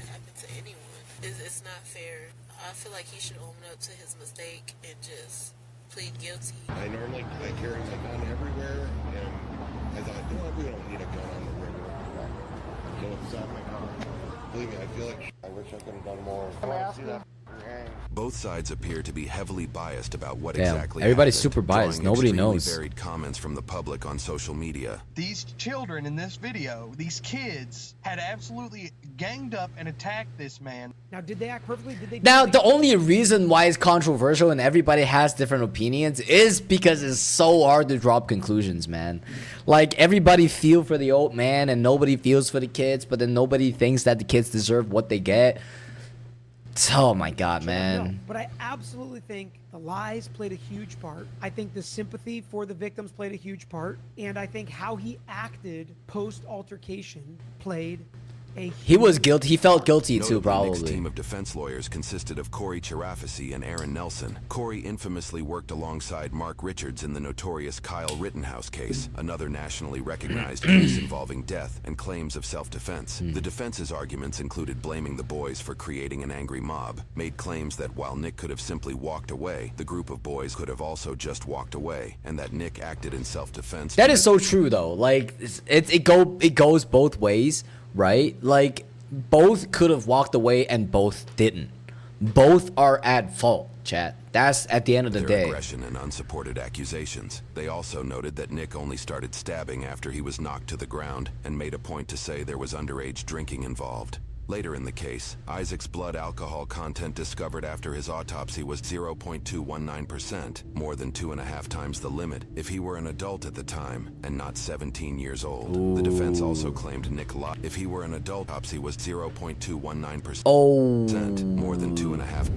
It's not fair. I feel like he should own up to his mistake and just plead guilty. I normally carry my gun everywhere, and I thought, you know what, we don't need a gun on the river. So it's out my car. Believe me, I feel like I wish I could have done more. I want to see that hang. Both sides appear to be heavily biased about what Damn, exactly everybody's happened, super biased. drawing Nobody extremely knows. Varied comments from the public on social media. These children in this video, these kids, had absolutely ganged up and attacked this man. Now, did they act perfectly? Did they? Now, the only reason why it's controversial and everybody has different opinions is because it's so hard to drop conclusions, man. Like, everybody feel for the old man and nobody feels for the kids, but then nobody thinks that the kids deserve what they get. Oh my God, man. No, but I absolutely think the lies played a huge part. I think the sympathy for the victims played a huge part. And I think how he acted post-altercation played a huge He was guilty. He felt guilty too, Notably, Nick's probably. team of defense lawyers consisted of Corey Chirafisi and Aaron Nelson. Corey infamously worked alongside Mark Richards in the notorious Kyle Rittenhouse case, another nationally recognized case involving death and claims of self-defense. The defense's arguments included blaming the boys for creating an angry mob, made claims that while Nick could have simply walked away, the group of boys could have also just walked away, and that Nick acted in self-defense. That is so true, though. Like, it goes both ways, right? Like, both could have walked away and both didn't. Both are at fault, chat. That's at the end of the Their day. aggression and unsupported accusations. They also noted that Nick only started stabbing after he was knocked to the ground and made a point to say there was underage drinking involved. Later in the case, Isaac's blood alcohol content discovered after his autopsy was 0.219%, more than 2.5 times the limit if he were an adult at the time and not 17 years old. Ooh. The defense also claimed Nick lied. If he were an adult, autopsy was 0.219%, more than 2.5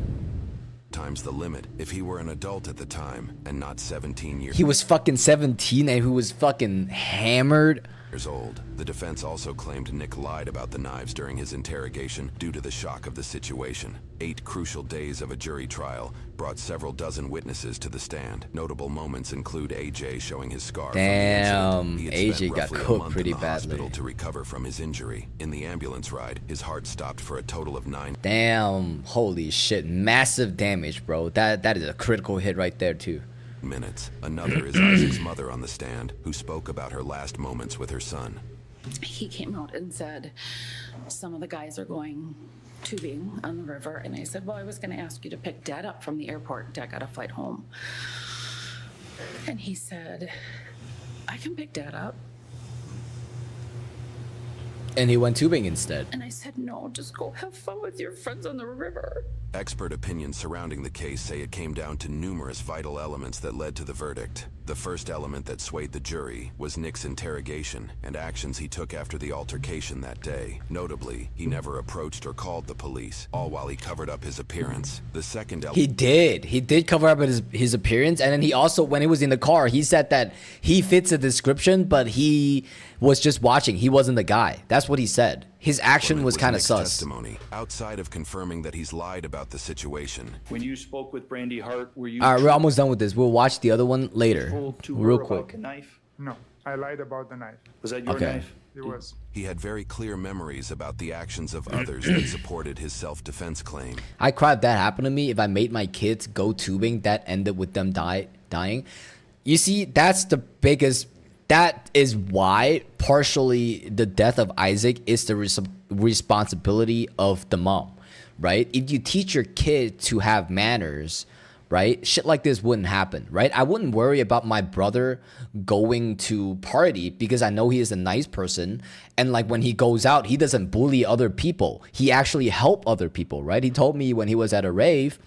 times the limit if he were an adult at the time and not 17 years. He was fucking 17 and he was fucking hammered. Old. The defense also claimed Nick lied about the knives during his interrogation due to the shock of the situation. 8 crucial days of a jury trial brought several dozen witnesses to the stand. Notable moments include AJ showing his scar. Damn, from the AJ got cooked pretty badly. Hospital to recover from his injury. In the ambulance ride, his heart stopped for a total of 9. Damn, holy shit, massive damage, bro. That is a critical hit right there too. Minutes. Another is Isaac's mother on the stand, who spoke about her last moments with her son. He came out and said, some of the guys are going tubing on the river. And I said, well, I was going to ask you to pick Dad up from the airport. Dad got a flight home. And he said, I can pick Dad up. And he went tubing instead. And I said, no, just go have fun with your friends on the river. Expert opinions surrounding the case say it came down to numerous vital elements that led to the verdict. The first element that swayed the jury was Nick's interrogation and actions he took after the altercation that day. Notably, he never approached or called the police, all while he covered up his appearance. The second element... He did cover up his appearance, and then he also, when he was in the car, he said that he fits the description, but he was just watching. He wasn't the guy. That's what he said. His action was kind of sus. Testimony. Outside of confirming that he's lied about the situation. When you spoke with Brandy Hart, were you... All right, we're almost done with this. We'll watch the other one later. Real quick. The knife? No, I lied about the knife. Was that your knife? It was. He had very clear memories about the actions of others that supported his self-defense claim. I cried if that happened to me. If I made my kids go tubing, that ended with them dying. You see, that's the biggest... That is why partially the death of Isaac is the responsibility of the mom, right? If you teach your kid to have manners, right, shit like this wouldn't happen, right? I wouldn't worry about my brother going to party because I know he is a nice person. And like when he goes out, he doesn't bully other people. He actually help other people, right? He told me when he was at a rave,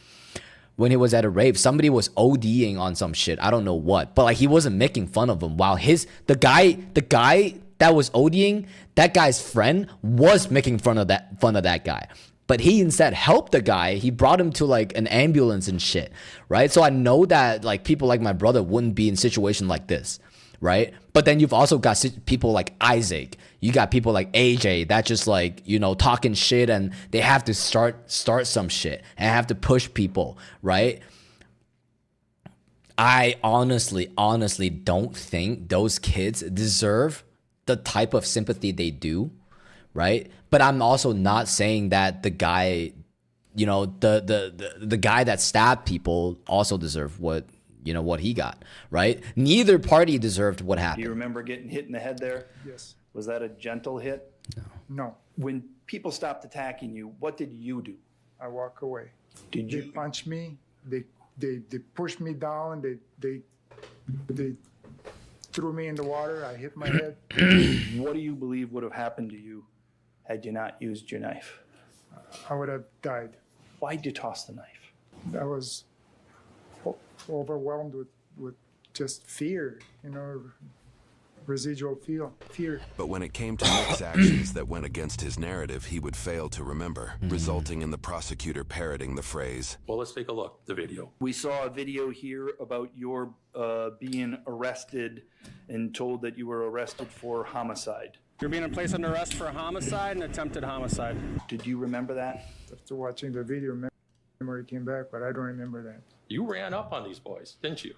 somebody was ODing on some shit. I don't know what, but like he wasn't making fun of him. While the guy that was ODing, that guy's friend was making fun of that guy. But he instead helped the guy. He brought him to like an ambulance and shit, right? So I know that like people like my brother wouldn't be in a situation like this, right? But then you've also got people like Isaac. You got people like AJ that just like, you know, talking shit and they have to start some shit and have to push people, right? I honestly don't think those kids deserve the type of sympathy they do, right? But I'm also not saying that the guy, you know, the guy that stabbed people also deserved what he got, right? Neither party deserved what happened. Do you remember getting hit in the head there? Yes. Was that a gentle hit? No. When people stopped attacking you, what did you do? I walk away. Did you? They punched me. They pushed me down. They threw me in the water. I hit my head. What do you believe would have happened to you had you not used your knife? I would have died. Why'd you toss the knife? I was overwhelmed with just fear, you know, residual fear. But when it came to Nick's actions that went against his narrative, he would fail to remember, resulting in the prosecutor parroting the phrase. Well, let's take a look, the video. We saw a video here about your being arrested and told that you were arrested for homicide. You're being placed under arrest for homicide and attempted homicide. Did you remember that? After watching the video, memory came back, but I don't remember that. You ran up on these boys, didn't you?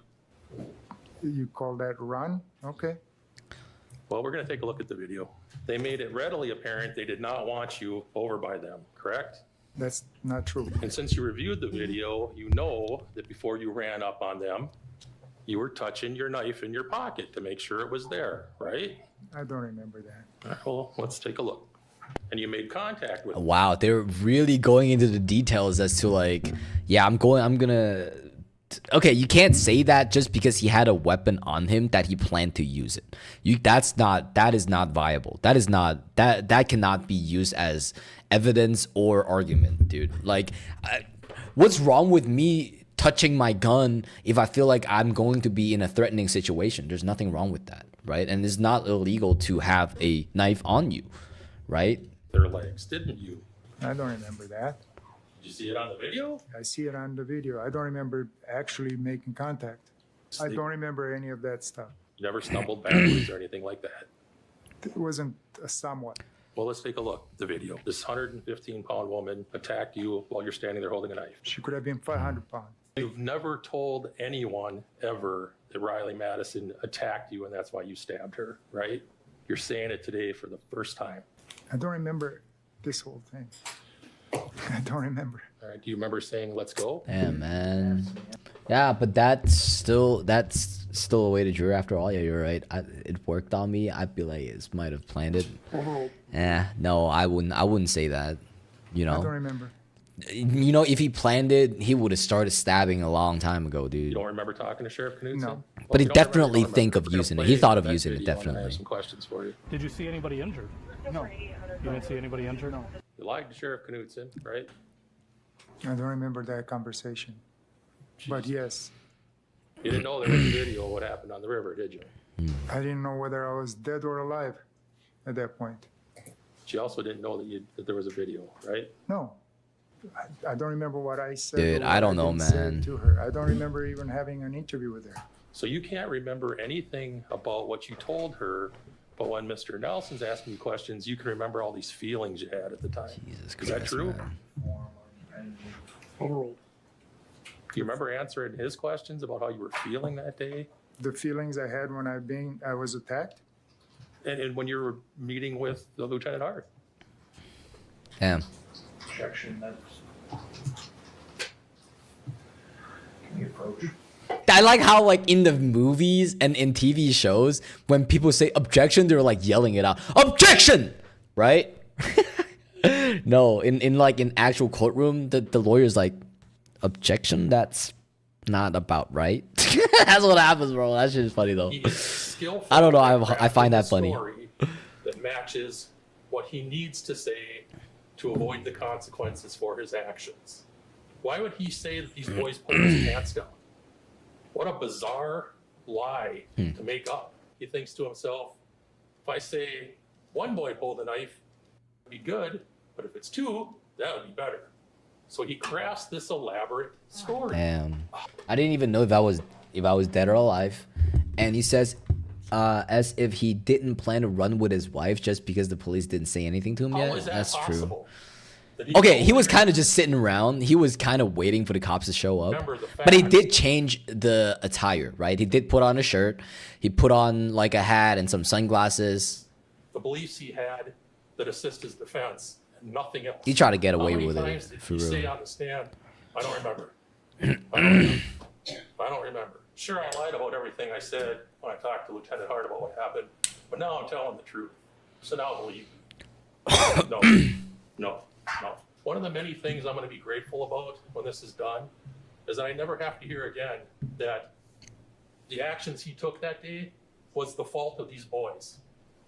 You call that run? Okay. Well, we're going to take a look at the video. They made it readily apparent they did not want you over by them, correct? That's not true. And since you reviewed the video, you know that before you ran up on them, you were touching your knife in your pocket to make sure it was there, right? I don't remember that. All right, well, let's take a look. And you made contact with them. Wow, they're really going into the details as to like, yeah, I'm gonna okay, you can't say that just because he had a weapon on him that he planned to use it. That is not viable. That cannot be used as evidence or argument, dude. Like, what's wrong with me touching my gun if I feel like I'm going to be in a threatening situation? There's nothing wrong with that, right? And it's not illegal to have a knife on you, right? Their legs, didn't you? I don't remember that. Did you see it on the video? I see it on the video. I don't remember actually making contact. I don't remember any of that stuff. You never stumbled backwards or anything like that? It wasn't a somewhat. Well, let's take a look at the video. This 115-pound woman attacked you while you're standing there holding a knife. She could have been 500 pounds. You've never told anyone ever that Riley Madison attacked you and that's why you stabbed her, right? You're saying it today for the first time. I don't remember this whole thing. I don't remember. All right. Do you remember saying, let's go? Yeah, man. Yeah, but that's still a way to drew after all. Yeah, you're right. It worked on me. I'd be like, it might have planned it. No, I wouldn't say that. You know. I don't remember. You know, if he planned it, he would have started stabbing a long time ago, dude. You don't remember talking to Sheriff Knudsen? No. But he definitely think of using it. He thought of using it, definitely. I have some questions for you. Did you see anybody injured? No. You didn't see anybody injured? No. You lied to Sheriff Knudsen, right? I don't remember that conversation. But yes. You didn't know there was a video of what happened on the river, did you? I didn't know whether I was dead or alive at that point. She also didn't know that there was a video, right? No. I don't remember what I said. Dude, I don't know, man. To her. I don't remember even having an interview with her. So you can't remember anything about what you told her, but when Mr. Nelson's asking you questions, you can remember all these feelings you had at the time. Jesus Christ, is that true? Man. Do you remember answering his questions about how you were feeling that day? The feelings I had when I was attacked? And when you were meeting with the Lieutenant Hart? Damn. Objection, that's... Can we approach? I like how, like, in the movies and in TV shows, when people say objection, they're like yelling it out. Objection! Right? No, in actual courtroom, the lawyer's like, objection? That's not about right. That's what happens, bro. That shit is funny though. I don't know. I find that funny. That matches what he needs to say to avoid the consequences for his actions. Why would he say that these boys pulled his pants down? What a bizarre lie to make up. He thinks to himself, if I say one boy pulled a knife, it'd be good, but if it's two, that would be better. So he crafts this elaborate story. Damn. I didn't even know if I was dead or alive. And he says, as if he didn't plan to run with his wife just because the police didn't say anything to him yet. How is that That's possible? true. Okay, he was kind of just sitting around. He was kind of waiting for the cops to show up. But he did change the attire, right? He did put on a shirt. He put on like a hat and some sunglasses. The beliefs he had that assist his defense and nothing else. He tried to get away with How many it, times did for he real. say on the stand, I don't remember. I don't remember. Sure, I lied about everything I said when I talked to Lieutenant Hart about what happened, but now I'm telling the truth. So now believe me. No. One of the many things I'm going to be grateful about when this is done is that I never have to hear again that the actions he took that day was the fault of these boys.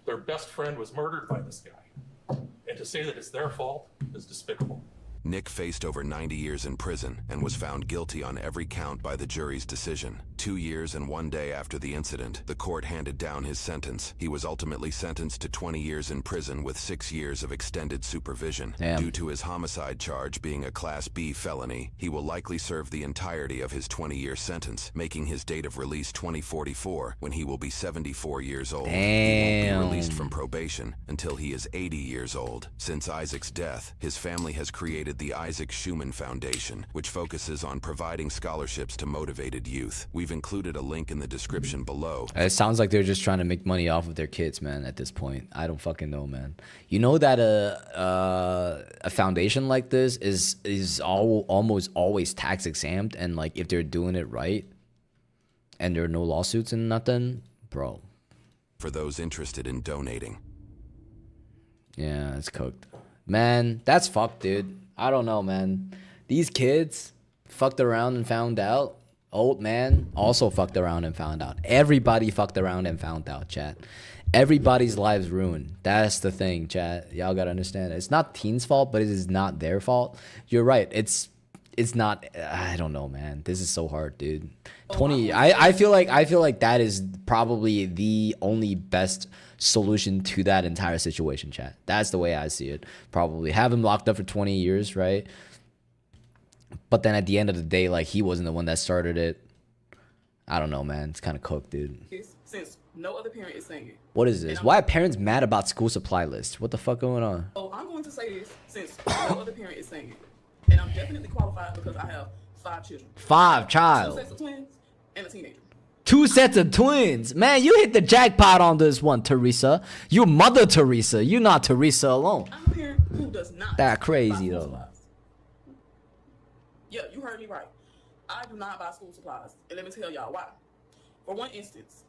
Their best friend was murdered by this guy. And to say that it's their fault is despicable. Nick faced over 90 years in prison and was found guilty on every count by the jury's decision. 2 years and 1 day after the incident, the court handed down his sentence. He was ultimately sentenced to 20 years in prison with 6 years of extended supervision. Damn. Due to his homicide charge being a Class B felony, he will likely serve the entirety of his 20-year sentence, making his date of release 2044, when he will be 74 years old. He won't be released from probation until he is 80 years old. Since Isaac's death, his family has created the Isaac Schumann Foundation, which focuses on providing scholarships to motivated youth. We've included a link in the description below. It sounds like they're just trying to make money off of their kids, man, at this point. I don't fucking know, man. You know that a foundation like this is almost always tax exempt, and like if they're doing it right and there are no lawsuits and nothing, bro. For those interested in donating. Yeah, it's cooked. Man, that's fucked, dude. I don't know, man. These kids fucked around and found out. old man also fucked around and found out. Everybody fucked around and found out, chat. Everybody's lives ruined. That's the thing, chat. Y'all gotta understand. It's not teens' fault, but it is not their fault. You're right. It's not. I don't know, man. This is so hard, dude. 20. I feel like that is probably the only best solution to that entire situation, chat. That's the way I see it. Probably have him locked up for 20 years, right? But then at the end of the day, like, he wasn't the one that started it. I don't know, man. It's kind of cooked, dude. Since no other parent is saying it. What is this? Why are parents mad about school supply lists? What the fuck going on? Oh, I'm going to say this since no other parent is saying it. And I'm definitely qualified because I have 5 children. 5 child. 2 sets of twins and a teenager. 2 sets of twins. Man, you hit the jackpot on this one, Teresa. You Mother Teresa. You're not Teresa alone. I'm a parent who does not. That crazy, though. Supplies. Yeah, you heard me right. I do not buy school supplies. And let me tell y'all why. For one instance,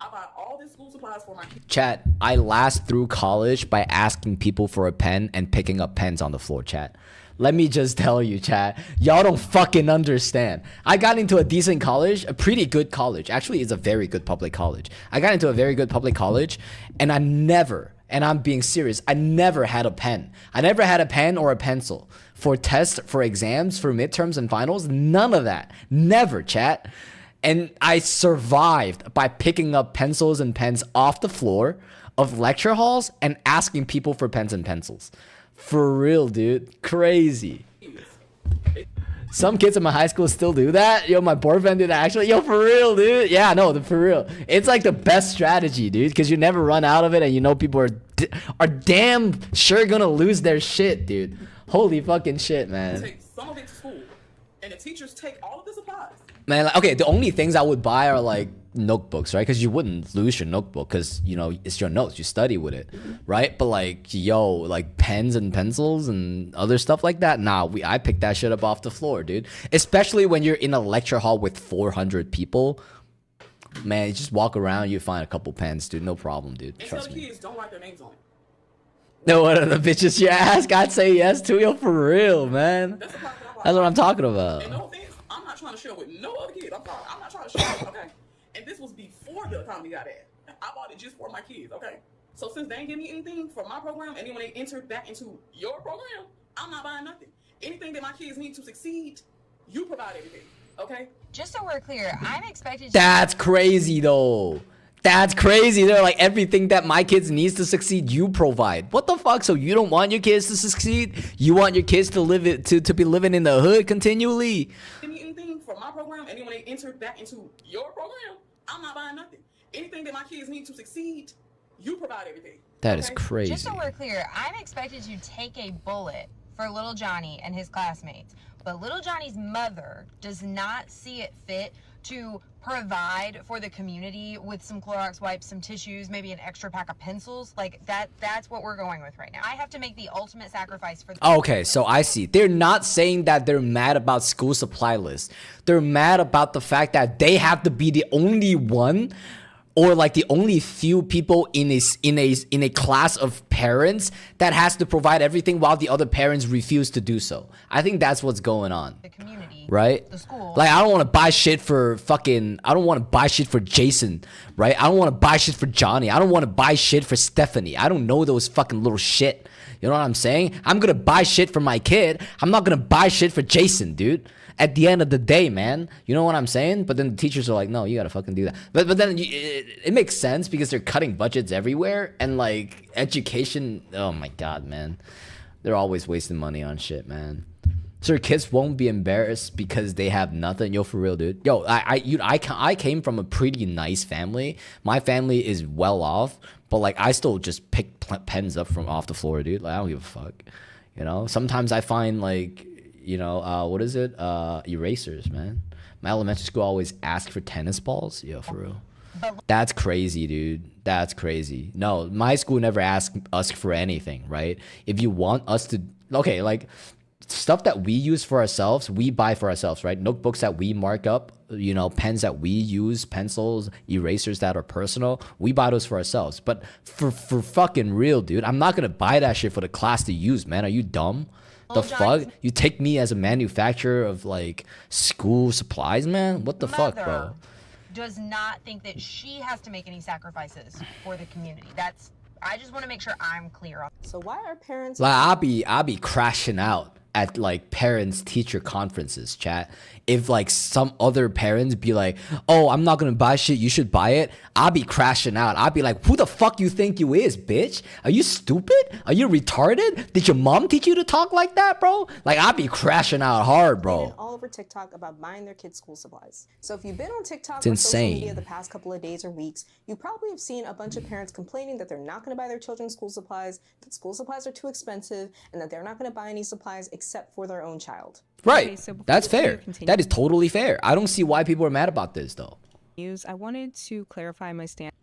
I buy all these school supplies for my kids. Chat, I last through college by asking people for a pen and picking up pens on the floor, chat. Let me just tell you, chat, y'all don't fucking understand. I got into a decent college, a pretty good college. Actually, it's a very good public college. I got into a very good public college, and I never, and I'm being serious, I never had a pen. I never had a pen or a pencil. For tests, for exams, for midterms and finals, none of that. Never, chat. And I survived by picking up pencils and pens off the floor of lecture halls and asking people for pens and pencils. For real, dude. Crazy. Some kids in my high school still do that. Yo, my boyfriend did that actually. Yo, for real, dude. Yeah, no, for real. It's like the best strategy, dude, because you never run out of it, and you know people are damn sure gonna lose their shit, dude. Holy fucking shit, man. Take some of it to school, and the teachers take all of the supplies. Man, like, okay, the only things I would buy are like notebooks, right? Because you wouldn't lose your notebook because, you know, it's your notes. You study with it, right? But like, yo, like pens and pencils and other stuff like that, nah, I picked that shit up off the floor, dude. Especially when you're in a lecture hall with 400 people. Man, you just walk around, you find a couple pens, dude. No problem, dude. And Trust some me. kids don't write their names on it. No, what are the bitches you ask? I'd say yes to. Yo, for real, man. That's what I'm talking about. And no offense, I'm not trying to share with no other kid. I'm sorry. I'm not trying to share, okay? And this was before the economy got bad. I bought it just for my kids, okay? So since they didn't give me anything for my program, and then when they entered back into your program, I'm not buying nothing. Anything that my kids need to succeed, you provide everything, okay? Just so we're clear, I'm expected to... That's crazy, though. That's crazy. They're like, everything that my kids needs to succeed, you provide. What the fuck? So you don't want your kids to succeed? You want your kids to live it to be living in the hood continually? Give me anything for my program, and then when they enter back into your program, I'm not buying nothing. Anything that my kids need to succeed, you provide everything. That is crazy. Just so we're clear, I'm expected to take a bullet for little Johnny and his classmates, but little Johnny's mother does not see it fit to provide for the community with some Clorox wipes, some tissues, maybe an extra pack of pencils. Like that's what we're going with right now. I have to make the ultimate sacrifice for the... Okay, so I see. They're not saying that they're mad about school supply lists. They're mad about the fact that they have to be the only one, or like the only few people in a class of parents that has to provide everything while the other parents refuse to do so. I think that's what's going on. The community, right? The school. Like, I don't want to buy shit for fucking, I don't want to buy shit for Jason, right? I don't want to buy shit for Johnny. I don't want to buy shit for Stephanie. I don't know those fucking little shit. You know what I'm saying? I'm going to buy shit for my kid. I'm not going to buy shit for Jason, dude. At the end of the day, man, you know what I'm saying? But then the teachers are like, no, you gotta fucking do that. But then it makes sense because they're cutting budgets everywhere, and like education, oh my god, man, they're always wasting money on shit, man. So your kids won't be embarrassed because they have nothing. Yo, for real, dude. Yo, I came from a pretty nice family. My family is well off, but like I still just pick pens up from off the floor, dude. Like I don't give a fuck. You know, sometimes I find like, you know, what is it? Erasers, man. My elementary school always asked for tennis balls. Yo, for real. That's crazy, dude. That's crazy. No, my school never asked us for anything, right? If you want us to, okay, like, stuff that we use for ourselves, we buy for ourselves, right? Notebooks that we mark up, you know, pens that we use, pencils, erasers that are personal, we buy those for ourselves. But for fucking real, dude, I'm not gonna buy that shit for the class to use, man. Are you dumb? The fuck? You take me as a manufacturer of like school supplies, man? What the fuck, bro? Does not think that she has to make any sacrifices for the community. I just want to make sure I'm clear on. So why are parents Like I'll be crashing out at like parents teacher conferences, chat. If like some other parents be like, oh, I'm not gonna buy shit, you should buy it, I'll be crashing out. I'll be like, who the fuck you think you is, bitch? Are you stupid? Are you retarded? Did your mom teach you to talk like that, bro? Like I'll be crashing out hard, bro. all over TikTok about buying their kids' school supplies. So if you've been on TikTok It's or insane. social media the past couple of days or weeks, you probably have seen a bunch of parents complaining that they're not going to buy their children's school supplies, that school supplies are too expensive, and that they're not going to buy any supplies except for their own child. Right. Okay, so before That's we fair. continue- That is totally fair. I don't see why people are mad about this though. I wanted to clarify my stance.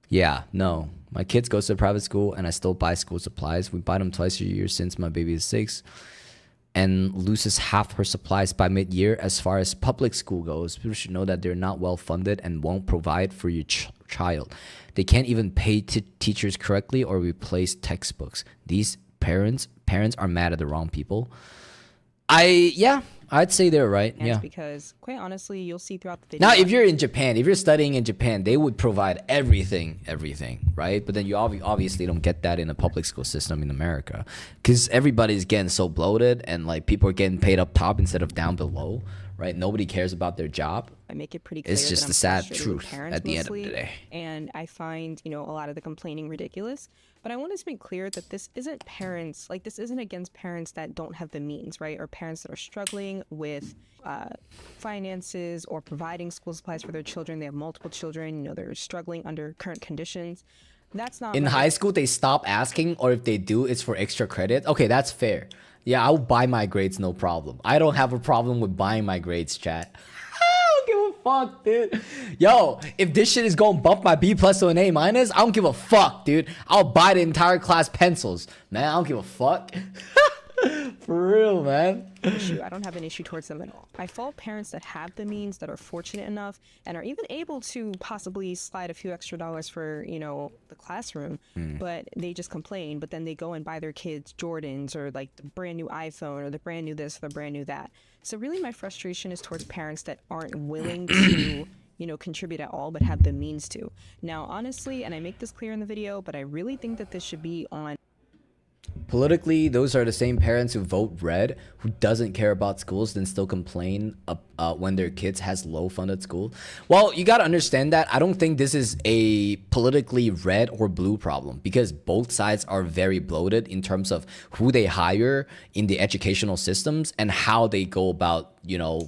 Yeah, no. My kids go to private school and I still buy school supplies. We buy them twice a year since my baby is 6 and loses half her supplies by mid-year. As far as public school goes, people should know that they're not well funded and won't provide for your child. They can't even pay teachers correctly or replace textbooks. These parents are mad at the wrong people. I'd say they're right. Yeah. Because quite honestly, you'll see throughout the video. Now, if you're in Japan, if you're studying in Japan, they would provide everything, right? But then you obviously don't get that in the public school system in America because everybody's getting so bloated and like people are getting paid up top instead of down below, right? Nobody cares about their job. I make it pretty clear It's just that the I'm sad frustrated with truth parents at the end of mostly, the day. And I find, a lot of the complaining ridiculous. But I want to make clear that this isn't parents, like this isn't against parents that don't have the means, right? Or parents that are struggling with finances or providing school supplies for their children. They have multiple children, they're struggling under current conditions. That's not In high school, they stop asking, or if they do, it's for extra credit. Okay, that's fair. Yeah, I'll buy my grades, no problem. I don't have a problem with buying my grades, chat. I don't give a fuck, dude. Yo, if this shit is gonna bump my B plus to an A minus, I don't give a fuck, dude. I'll buy the entire class pencils, man. I don't give a fuck. For real, man. I don't have an issue towards them at all. I fault parents that have the means, that are fortunate enough, and are even able to possibly slide a few extra dollars for, the classroom, but they just complain, but then they go and buy their kids Jordans or like the brand new iPhone or the brand new this or the brand new that. So really my frustration is towards parents that aren't willing to contribute at all, but have the means to. Now, honestly, and I make this clear in the video, but I really think that this should be on. Politically, those are the same parents who vote red, who doesn't care about schools, then still complain when their kids has low funded schools. Well, you got to understand that I don't think this is a politically red or blue problem because both sides are very bloated in terms of who they hire in the educational systems and how they go about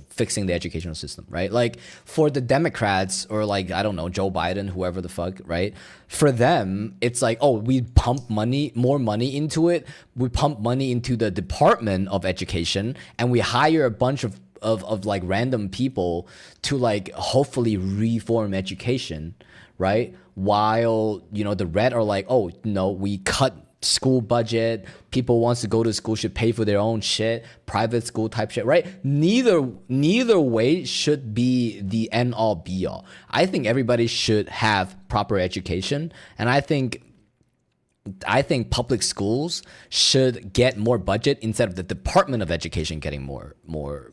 fixing the educational system, right? Like for the Democrats or like, I don't know, Joe Biden, whoever the fuck, right? For them, it's like, oh, we pump more money into it. We pump money into the Department of Education and we hire a bunch of like random people to like hopefully reform education, right? While, the red are like, oh, no, we cut school budget, people wants to go to school should pay for their own shit, private school type shit, right? Neither way should be the end all be all. I think everybody should have proper education, and I think public schools should get more budget instead of the Department of Education getting more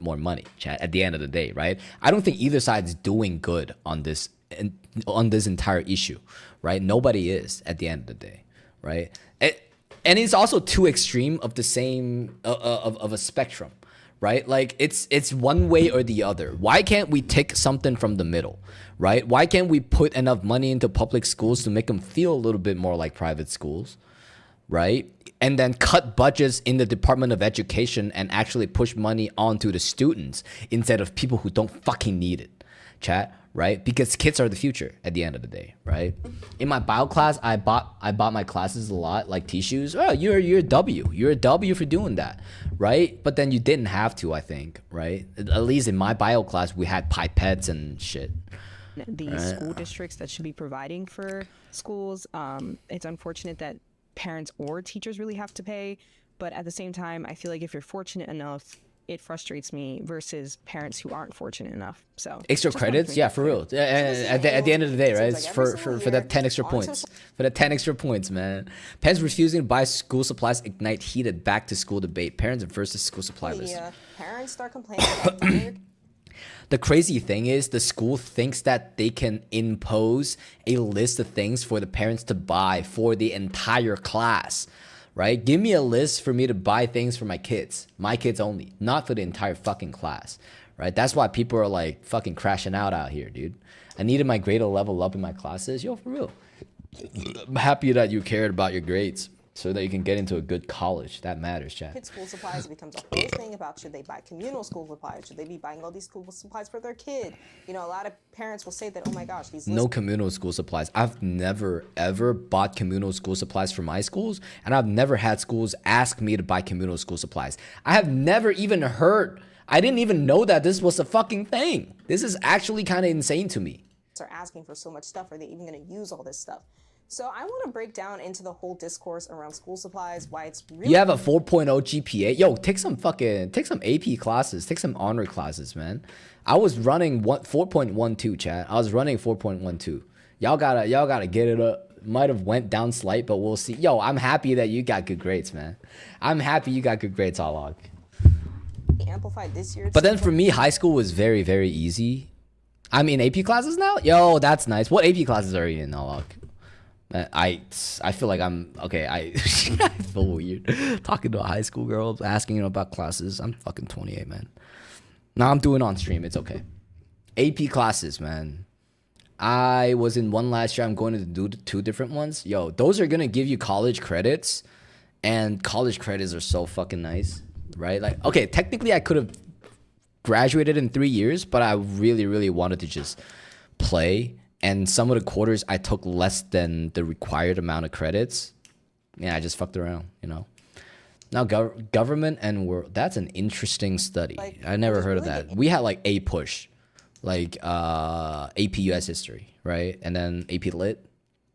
money at the end of the day, right? I don't think either side is doing good on this entire issue, right? Nobody is at the end of the day, right? And it's also too extreme of the same of a spectrum, right? Like it's one way or the other. Why can't we take something from the middle, right? Why can't we put enough money into public schools to make them feel a little bit more like private schools, right? And then cut budgets in the Department of Education and actually push money onto the students instead of people who don't fucking need it, chat. Right? Because kids are the future at the end of the day, right? In my bio class, I bought my classes a lot, like tissues. Oh, you're a W. You're a W for doing that, right? But then you didn't have to, I think, right? At least in my bio class, we had pipettes and shit, the Right. school districts that should be providing for schools. It's unfortunate that parents or teachers really have to pay, but at the same time, I feel like if you're fortunate enough, it frustrates me versus parents who aren't fortunate enough. So Extra just wanted to credits, make yeah, that for clear. real. At the end of the day, right? It's for that 10 extra points. For the 10 extra points, man. Parents refusing to buy school supplies ignite heated back to school debate. Parents versus school supply list. Media, parents start complaining about buying The crazy thing is the school thinks that they can impose a list of things for the parents to buy for the entire class, right? Give me a list for me to buy things for my kids only, not for the entire fucking class, right? That's why people are like fucking crashing out here, dude. I needed my grade to level up in my classes. Yo, for real. I'm happy that you cared about your grades so that you can get into a good college. That matters, chat. kids school supplies. It becomes a whole thing about should they buy communal school supplies? Should they be buying all these school supplies for their kid? You know, a lot of parents will say that, oh my gosh, these No communal school supplies. I've never ever bought communal school supplies for my schools, and I've never had schools ask me to buy communal school supplies. I have never even heard. I didn't even know that this was a fucking thing. This is actually kind of insane to me. are asking for so much stuff. Are they even going to use all this stuff? So I want to break down into the whole discourse around school supplies, why it's really— You have a 4.0 GPA. Yo, take some AP classes. Take some honor classes, man. I was running 4.12, chat. I was running 4.12. Y'all gotta get it up. Might have went down slight, but we'll see. Yo, I'm happy that you got good grades, man. I'm happy you got good grades, Alok. amplified this year. But then for me, high school was very, very easy. I'm in AP classes now? Yo, that's nice. What AP classes are you in, Alok? I feel like I'm okay. I feel weird talking to a high school girl, asking her about classes. I'm fucking 28, man. Now I'm doing on stream. It's okay. AP classes, man. I was in one last year. I'm going to do 2 different ones. Yo, those are gonna give you college credits, and college credits are so fucking nice, right? Like, okay, technically I could have graduated in 3 years, but I really, really wanted to just play. And some of the quarters I took less than the required amount of credits. Yeah, I just fucked around, you know. Now government and world, that's an interesting study. Like, I never heard of that. We had like A push, like AP US history, right? And then AP lit,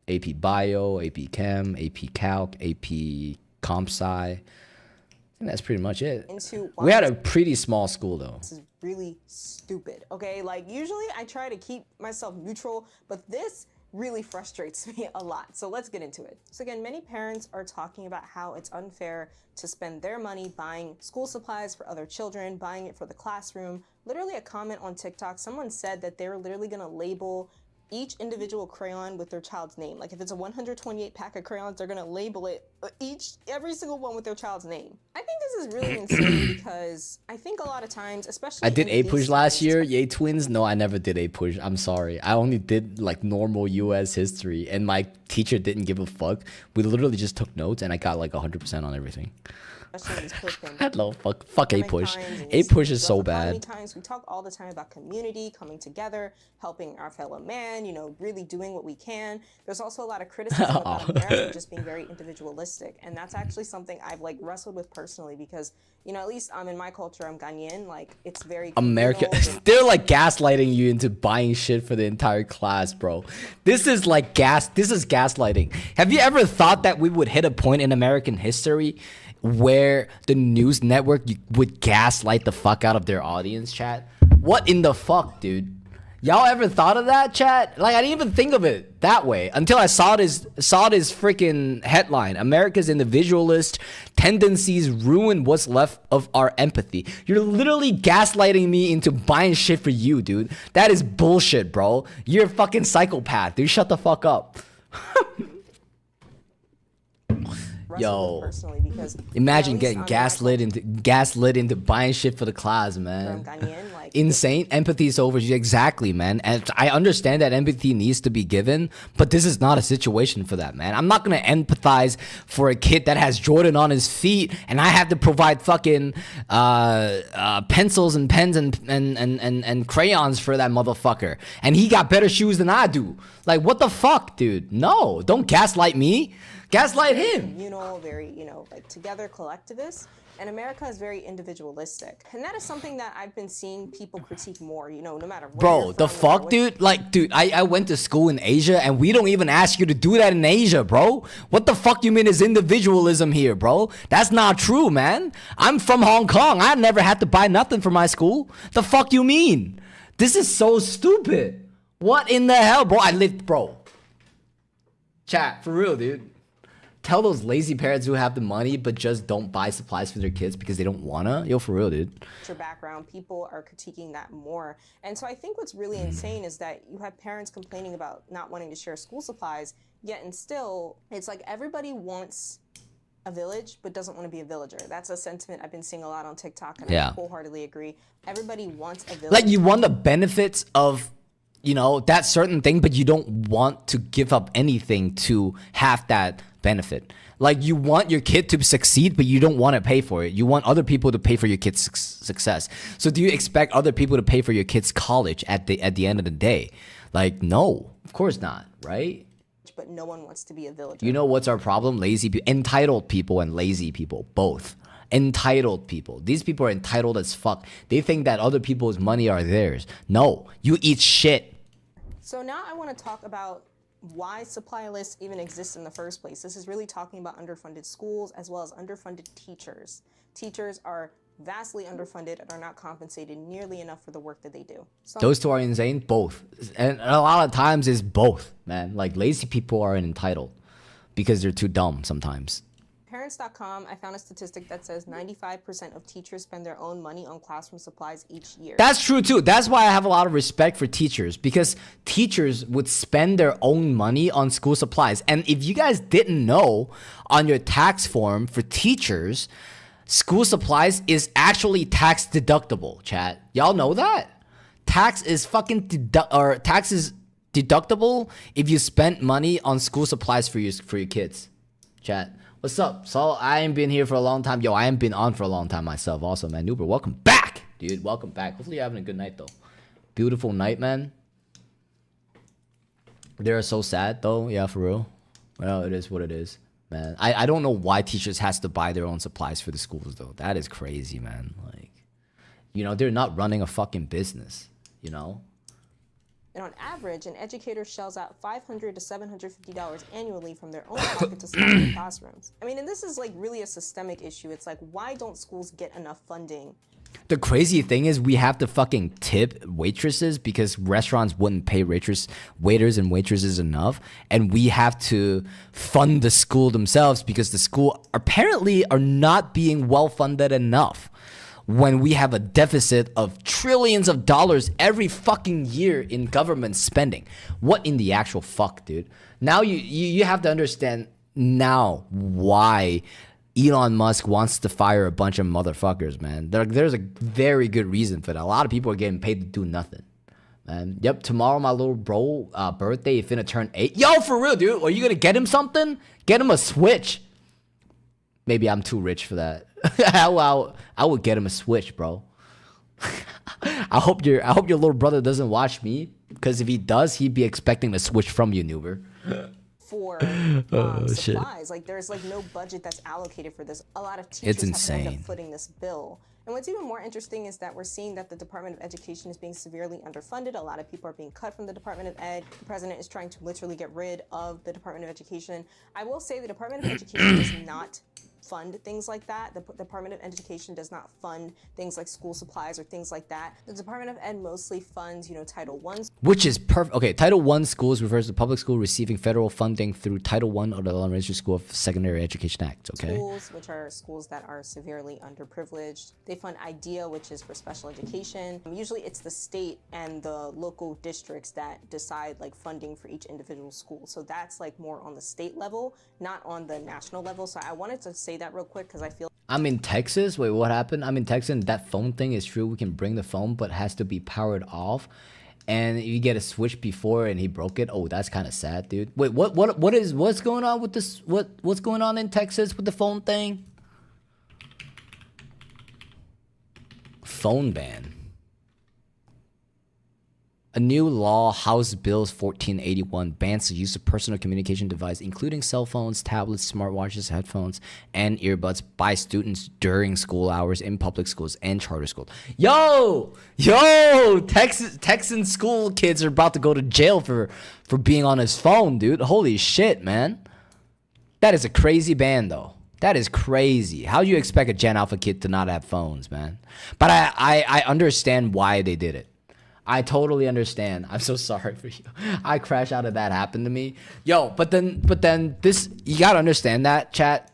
AP bio, AP chem, AP calc, AP comp sci. I think that's pretty much it. We had a pretty small school though. This is really stupid, okay? Like, usually I try to keep myself neutral, but this really frustrates me a lot. So let's get into it. So again, many parents are talking about how it's unfair to spend their money buying school supplies for other children, buying it for the classroom. Literally a comment on TikTok, someone said that they're literally gonna label each individual crayon with their child's name. Like if it's a 128 pack of crayons, they're gonna label it every single one with their child's name. I think this is really insane because I think a lot of times, especially I did A push last year. Yay twins. No, I never did A push. I'm sorry. I only did like normal US history, and my teacher didn't give a fuck. We literally just took notes, and I got like 100% on everything. Hello, fuck A push. A push is so bad. Times we talk all the time about community, coming together, helping our fellow man, you know, really doing what we can. There's also a lot of criticism about America just being very individualistic, and that's actually something I've like wrestled with personally because, you know, at least in my culture, I'm Ghanaian, like it's very America, they're like gaslighting you into buying shit for the entire class, bro. This is like this is gaslighting. Have you ever thought that we would hit a point in American history where the news network would gaslight the fuck out of their audience, chat? What in the fuck, dude? Y'all ever thought of that, chat? Like, I didn't even think of it that way until I saw this freaking headline. America's individualist tendencies ruin what's left of our empathy. You're literally gaslighting me into buying shit for you, dude. That is bullshit, bro. You're a fucking psychopath, dude. Shut the fuck up. Yo, imagine getting gaslit into buying shit for the class, man. Insane. Empathy is over. Exactly, man. And I understand that empathy needs to be given, but this is not a situation for that, man. I'm not gonna empathize for a kid that has Jordan on his feet, and I have to provide fucking pencils and pens and crayons for that motherfucker, and he got better shoes than I do. Like, what the fuck, dude? No, don't gaslight me. Gaslight him. Communal, very, you know, like together collectivist. And America is very individualistic. And that is something that I've been seeing people critique more, you know, no matter where Bro, you're the from, no matter fuck, dude? Like, dude, I went to school in Asia, and we don't even ask you to do that in Asia, bro. What the fuck you mean is individualism here, bro? That's not true, man. I'm from Hong Kong. I never had to buy nothing for my school. The fuck you mean? This is so stupid. What in the hell, bro? I lived, bro. Chat, for real, dude. Tell those lazy parents who have the money but just don't buy supplies for their kids because they don't wanna. Yo, for real, dude. your background, people are critiquing that more. And so I think what's really insane is that you have parents complaining about not wanting to share school supplies, yet and still, it's like everybody wants a village but doesn't want to be a villager. That's a sentiment I've been seeing a lot on TikTok, and I wholeheartedly agree. Everybody wants a village. Like, you want the benefits of, you know, that certain thing, but you don't want to give up anything to have that benefit. Like, you want your kid to succeed, but you don't want to pay for it. You want other people to pay for your kid's success. So do you expect other people to pay for your kid's college at the end of the day? Like, no, of course not, right? But no one wants to be a villager. You know what's our problem? Lazy people, entitled people and lazy people, both. Entitled people. These people are entitled as fuck. They think that other people's money are theirs. No, you eat shit. So now I want to talk about why supply lists even exist in the first place. This is really talking about underfunded schools as well as underfunded teachers. Teachers are vastly underfunded and are not compensated nearly enough for the work that they do. So Those two are insane, both. And a lot of times it's both, man. Like, lazy people are entitled because they're too dumb sometimes. Parents.com, I found a statistic that says 95% of teachers spend their own money on classroom supplies each year. That's true too. That's why I have a lot of respect for teachers, because teachers would spend their own money on school supplies. And if you guys didn't know, on your tax form for teachers, school supplies is actually tax deductible, chat. Y'all know that? Tax is tax is deductible if you spent money on school supplies for your kids. Chat. What's up? So I ain't been here for a long time. Yo, I ain't been on for a long time myself also, man. Nuber, welcome back, dude. Welcome back. Hopefully you're having a good night, though. Beautiful night, man. They're so sad, though. Yeah, for real. Well, it is what it is, man. I don't know why teachers has to buy their own supplies for the schools, though. That is crazy, man. Like, you know, they're not running a fucking business, you know? And on average, an educator shells out $500 to $750 annually from their own pocket to stock their classrooms. I mean, and this is like really a systemic issue. It's like, why don't schools get enough funding? The crazy thing is we have to fucking tip waitresses because restaurants wouldn't pay waiters and waitresses enough. And we have to fund the school themselves because the school apparently are not being well funded enough. When we have a deficit of trillions of dollars every fucking year in government spending. What in the actual fuck, dude? Now you have to understand now why Elon Musk wants to fire a bunch of motherfuckers, man. There's a very good reason for that. A lot of people are getting paid to do nothing, man. Yep, tomorrow my little bro birthday, he finna turn 8. Yo, for real, dude. Are you gonna get him something? Get him a Switch. Maybe I'm too rich for that. I would get him a Switch, bro. I hope your little brother doesn't watch me, because if he does, he'd be expecting a Switch from you, Nuber. For shit. supplies, like there's like no budget that's allocated for this. A lot of teachers have to end up footing this bill. And what's even more interesting is that we're seeing that the Department of Education is being severely underfunded. A lot of people are being cut from the Department of Ed. The president is trying to literally get rid of the Department of Education. I will say the Department of Education does not fund things like that. The Department of Education does not fund things like school supplies or things like that. The Department of Ed mostly funds, you know, Title I. Which is perfect. Okay, Title I schools refers to public school receiving federal funding through Title I of the Elementary School of Secondary Education Act, okay? Schools, which are schools that are severely underprivileged. They fund IDEA, which is for special education. Usually it's the state and the local districts that decide like funding for each individual school. So that's like more on the state level, not on the national level. So I wanted to say that real quick because I feel I'm in Texas. Wait, what happened? I'm in Texas, and that phone thing is true. We can bring the phone, but it has to be powered off. And you get a Switch before, and he broke it. Oh, that's kind of sad, dude. Wait, what's going on with this? What's going on in Texas with the phone thing? Phone ban. A new law, House Bill 1481, bans the use of personal communication device, including cell phones, tablets, smartwatches, headphones, and earbuds by students during school hours in public schools and charter schools. Yo, Texan school kids are about to go to jail for being on his phone, dude. Holy shit, man. That is a crazy ban, though. That is crazy. How do you expect a Gen Alpha kid to not have phones, man? But I understand why they did it. I totally understand. I'm so sorry for you. I crash out of that happened to me. Yo, but then this, you gotta understand that, chat.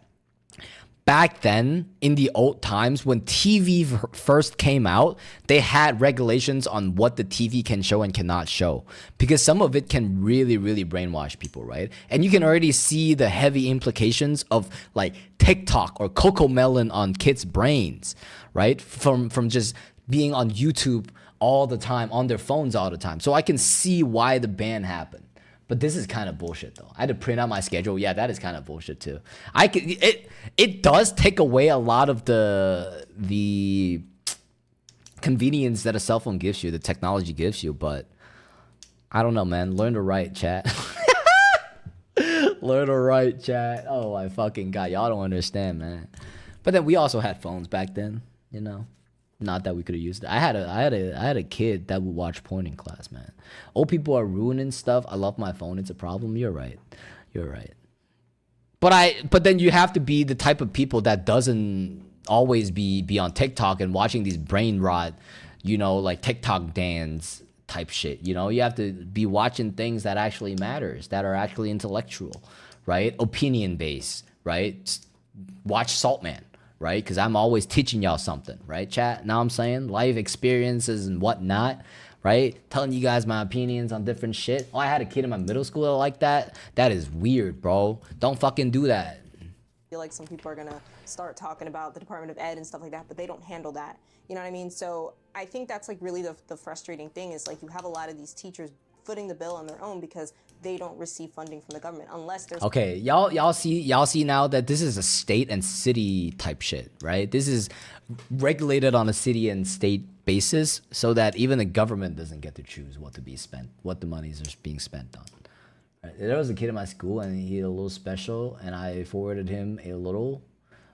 Back then, in the old times, when TV first came out, they had regulations on what the TV can show and cannot show. Because some of it can really, really brainwash people, right? And you can already see the heavy implications of like TikTok or Cocomelon on kids' brains, right? From just being on YouTube all the time, on their phones all the time. So I can see why the ban happened. But this is kind of bullshit, though. I had to print out my schedule. Yeah, that is kind of bullshit, too. It does take away a lot of the convenience that a cell phone gives you, the technology gives you. But I don't know, man. Learn to write, chat. Learn to write, chat. Oh, my fucking God. Y'all don't understand, man. But then we also had phones back then, you know. Not that we could have used it. I had a kid that would watch porn in class, man. Old people are ruining stuff. I love my phone. It's a problem. You're right. But then you have to be the type of people that doesn't always be on TikTok and watching these brain rot, you know, like TikTok dance type shit. You know, you have to be watching things that actually matters, that are actually intellectual, right? Opinion based, right? Watch Saltman. Right? Because I'm always teaching y'all something, right, chat? Now I'm saying life experiences and whatnot, right? Telling you guys my opinions on different shit. Oh, I had a kid in my middle school like that. That is weird, bro. Don't fucking do that. I feel like some people are gonna start talking about the Department of Ed and stuff like that, but they don't handle that. You know what I mean? So I think that's like really the frustrating thing is like you have a lot of these teachers footing the bill on their own because they don't receive funding from the government unless there's okay. Y'all see now that this is a state and city type shit, right? This is regulated on a city and state basis, so that even the government doesn't get to choose what to be spent, what the monies are being spent on. Right? There was a kid in my school and he had a little special, and I forwarded him a little,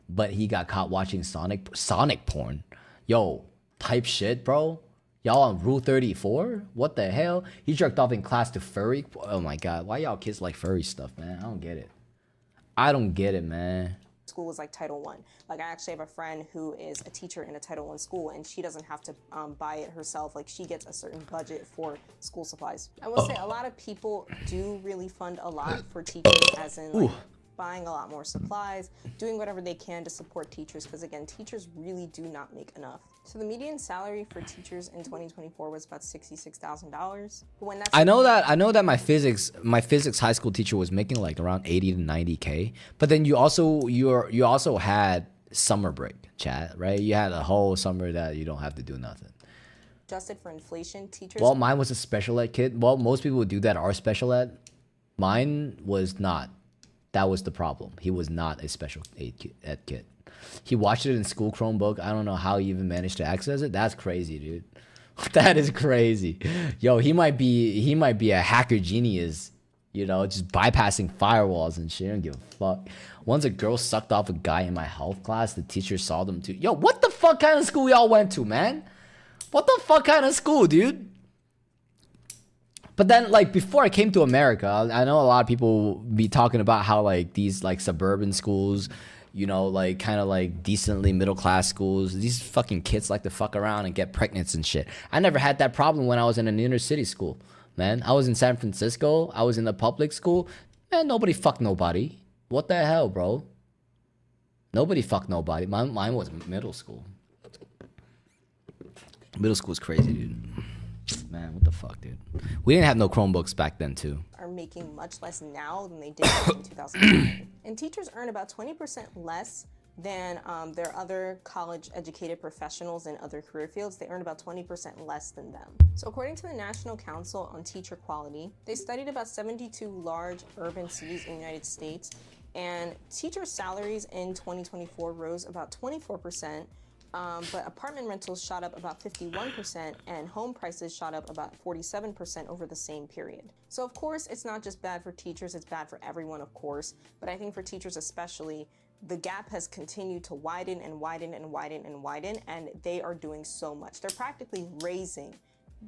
but he got caught watching Sonic porn, yo, type shit, bro. Y'all on Rule 34? What the hell? He jerked off in class to furry? Oh my God. Why y'all kids like furry stuff, man? I don't get it, man. School is like Title I. Like I actually have a friend who is a teacher in a Title I school and she doesn't have to buy it herself. Like she gets a certain budget for school supplies. I will say a lot of people do really fund a lot for teachers, as in like buying a lot more supplies, doing whatever they can to support teachers, because again, teachers really do not make enough. So the median salary for teachers in 2024 was about $66,000. When that's I know that my physics high school teacher was making like around 80 to 90K. But then you also had summer break, chat, right? You had a whole summer that you don't have to do nothing. Adjusted for inflation, teachers. Well, mine was a special ed kid. Well, most people would do that are special ed. Mine was not. That was the problem. He was not a special ed kid. He watched it in school Chromebook. I don't know how he even managed to access it. That's crazy, dude. That is crazy. Yo, he might be a hacker genius, you know, just bypassing firewalls and shit. I don't give a fuck. Once a girl sucked off a guy in my health class, the teacher saw them too. Yo, what the fuck kind of school y'all went to, man? What the fuck kind of school, dude? But then, like, before I came to America, I know a lot of people be talking about how, like, these, like, suburban schools, you know, like, kind of, like, decently middle-class schools, these fucking kids like to fuck around and get pregnant and shit. I never had that problem when I was in an inner-city school, man. I was in San Francisco. I was in a public school. Man, nobody fucked nobody. What the hell, bro? Nobody fucked nobody. Mine was middle school. Middle school is crazy, dude. Man, what the fuck, dude? We didn't have no Chromebooks back then, too. Are making much less now than they did in 2009. And teachers earn about 20% less than their other college-educated professionals in other career fields. They earn about 20% less than them. So according to the National Council on Teacher Quality, they studied about 72 large urban cities in the United States, and teacher salaries in 2024 rose about 24%, But apartment rentals shot up about 51% and home prices shot up about 47% over the same period. So of course, it's not just bad for teachers, it's bad for everyone, of course. But I think for teachers especially, the gap has continued to widen and widen and widen and widen, and they are doing so much. They're practically raising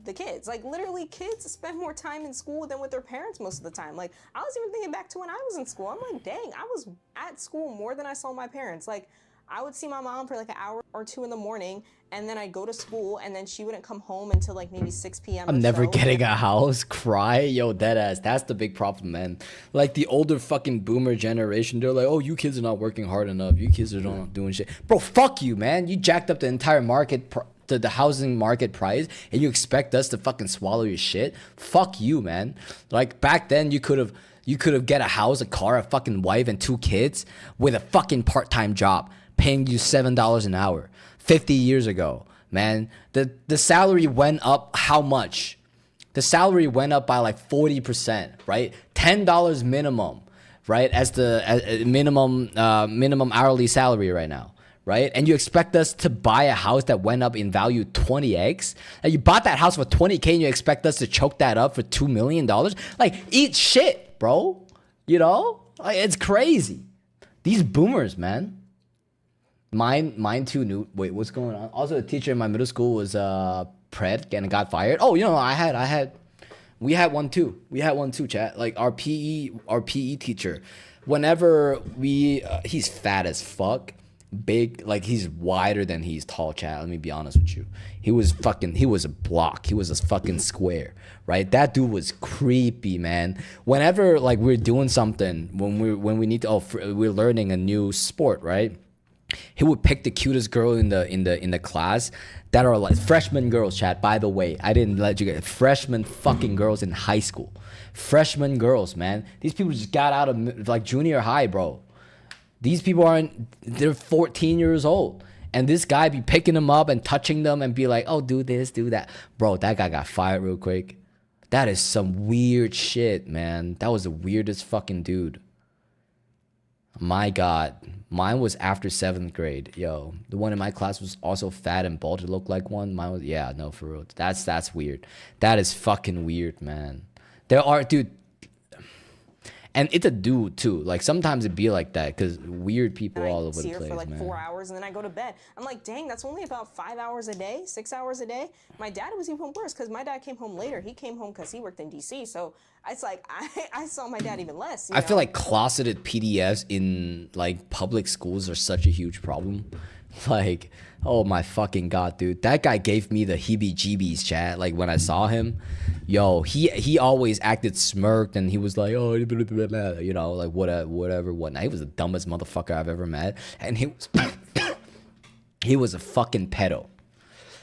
the kids. Like literally kids spend more time in school than with their parents most of the time. Like I was even thinking back to when I was in school. I'm like, dang, I was at school more than I saw my parents. Like I would see my mom for like an hour or two in the morning, and then I'd go to school, and then she wouldn't come home until like maybe 6 p.m. I'm never getting a house. Cry. Yo, deadass. That's the big problem, man. Like the older fucking boomer generation, they're like, oh, you kids are not working hard enough. You kids are not doing shit. Bro, fuck you, man. You jacked up the entire market, the housing market price, and you expect us to fucking swallow your shit? Fuck you, man. Like back then, you could have get a house, a car, a fucking wife, and 2 kids with a fucking part-time job, paying you $7 an hour. 50 years ago, man, the salary went up how much? The salary went up by like 40%, right? $10 minimum, right? As the minimum hourly salary right now, right? And you expect us to buy a house that went up in value 20x? And you bought that house for 20K and you expect us to choke that up for $2 million? Like, eat shit, bro. You know? Like, it's crazy. These boomers, man. Mine too. New. Wait, what's going on? Also, a teacher in my middle school was pred and got fired. Oh, you know, we had one too. We had one too, chat. Like our PE teacher. Whenever he's fat as fuck, big, like he's wider than he's tall, chat. Let me be honest with you. He was a block. He was a fucking square, right? That dude was creepy, man. Whenever like we're doing something, when we need to, we're learning a new sport, right? He would pick the cutest girl in the class that are like freshman girls, chat. By the way, I didn't let you get freshman fucking girls in high school. Freshman girls, man. These people just got out of like junior high, bro. These people they're 14 years old. And this guy be picking them up and touching them and be like, oh, do this, do that. Bro, that guy got fired real quick. That is some weird shit, man. That was the weirdest fucking dude. My God. Mine was after 7th grade. Yo, the one in my class was also fat and bald. It looked like one. Mine was, yeah, no, for real. That's weird. That is fucking weird, man. There are, dude. And it's a dude too. Like sometimes it be like that because weird people all over the place, for like man. 4 hours, and then I go to bed. I'm like, dang, that's only about 5 hours a day, 6 hours a day. My dad was even worse because my dad came home later. He came home because he worked in DC, so it's like I saw my dad even less. I feel like closeted PDFs in like public schools are such a huge problem. Like, oh my fucking God, dude. That guy gave me the heebie-jeebies, chat. Like when I saw him, yo, he always acted smirked and he was like, oh, you know, like whatever, whatnot. He was the dumbest motherfucker I've ever met. And he was a fucking pedo.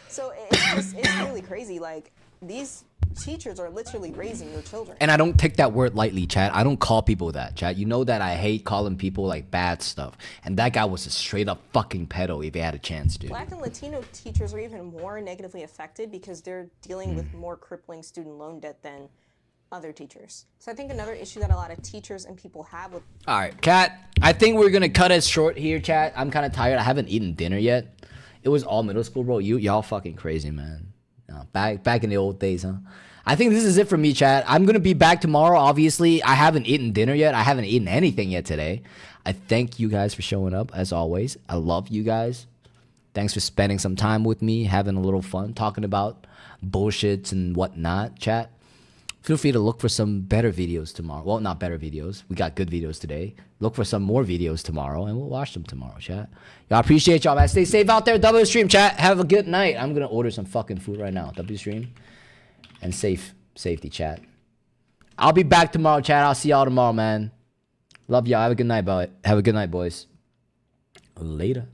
So it's really crazy. Like these teachers are literally raising your children. And I don't take that word lightly, chat. I don't call people that, chat. You know that I hate calling people like bad stuff. And that guy was a straight up fucking pedo if he had a chance, dude. Black and Latino teachers are even more negatively affected because they're dealing with more crippling student loan debt than other teachers. So I think another issue that a lot of teachers and people have with... All right, chat. I think we're going to cut it short here, chat. I'm kind of tired. I haven't eaten dinner yet. It was all middle school, bro. Y'all fucking crazy, man. Back in the old days, huh? I think this is it for me, chat. I'm going to be back tomorrow, obviously. I haven't eaten dinner yet. I haven't eaten anything yet today. I thank you guys for showing up, as always. I love you guys. Thanks for spending some time with me, having a little fun, talking about bullshits and whatnot, chat. Feel free to look for some better videos tomorrow. Well, not better videos. We got good videos today. Look for some more videos tomorrow, and we'll watch them tomorrow, chat. Y'all appreciate y'all, man. Stay safe out there. W stream, chat. Have a good night. I'm going to order some fucking food right now. W stream. And safety, chat. I'll be back tomorrow, chat. I'll see y'all tomorrow, man. Love y'all. Have a good night, boy. Have a good night, boys. Later.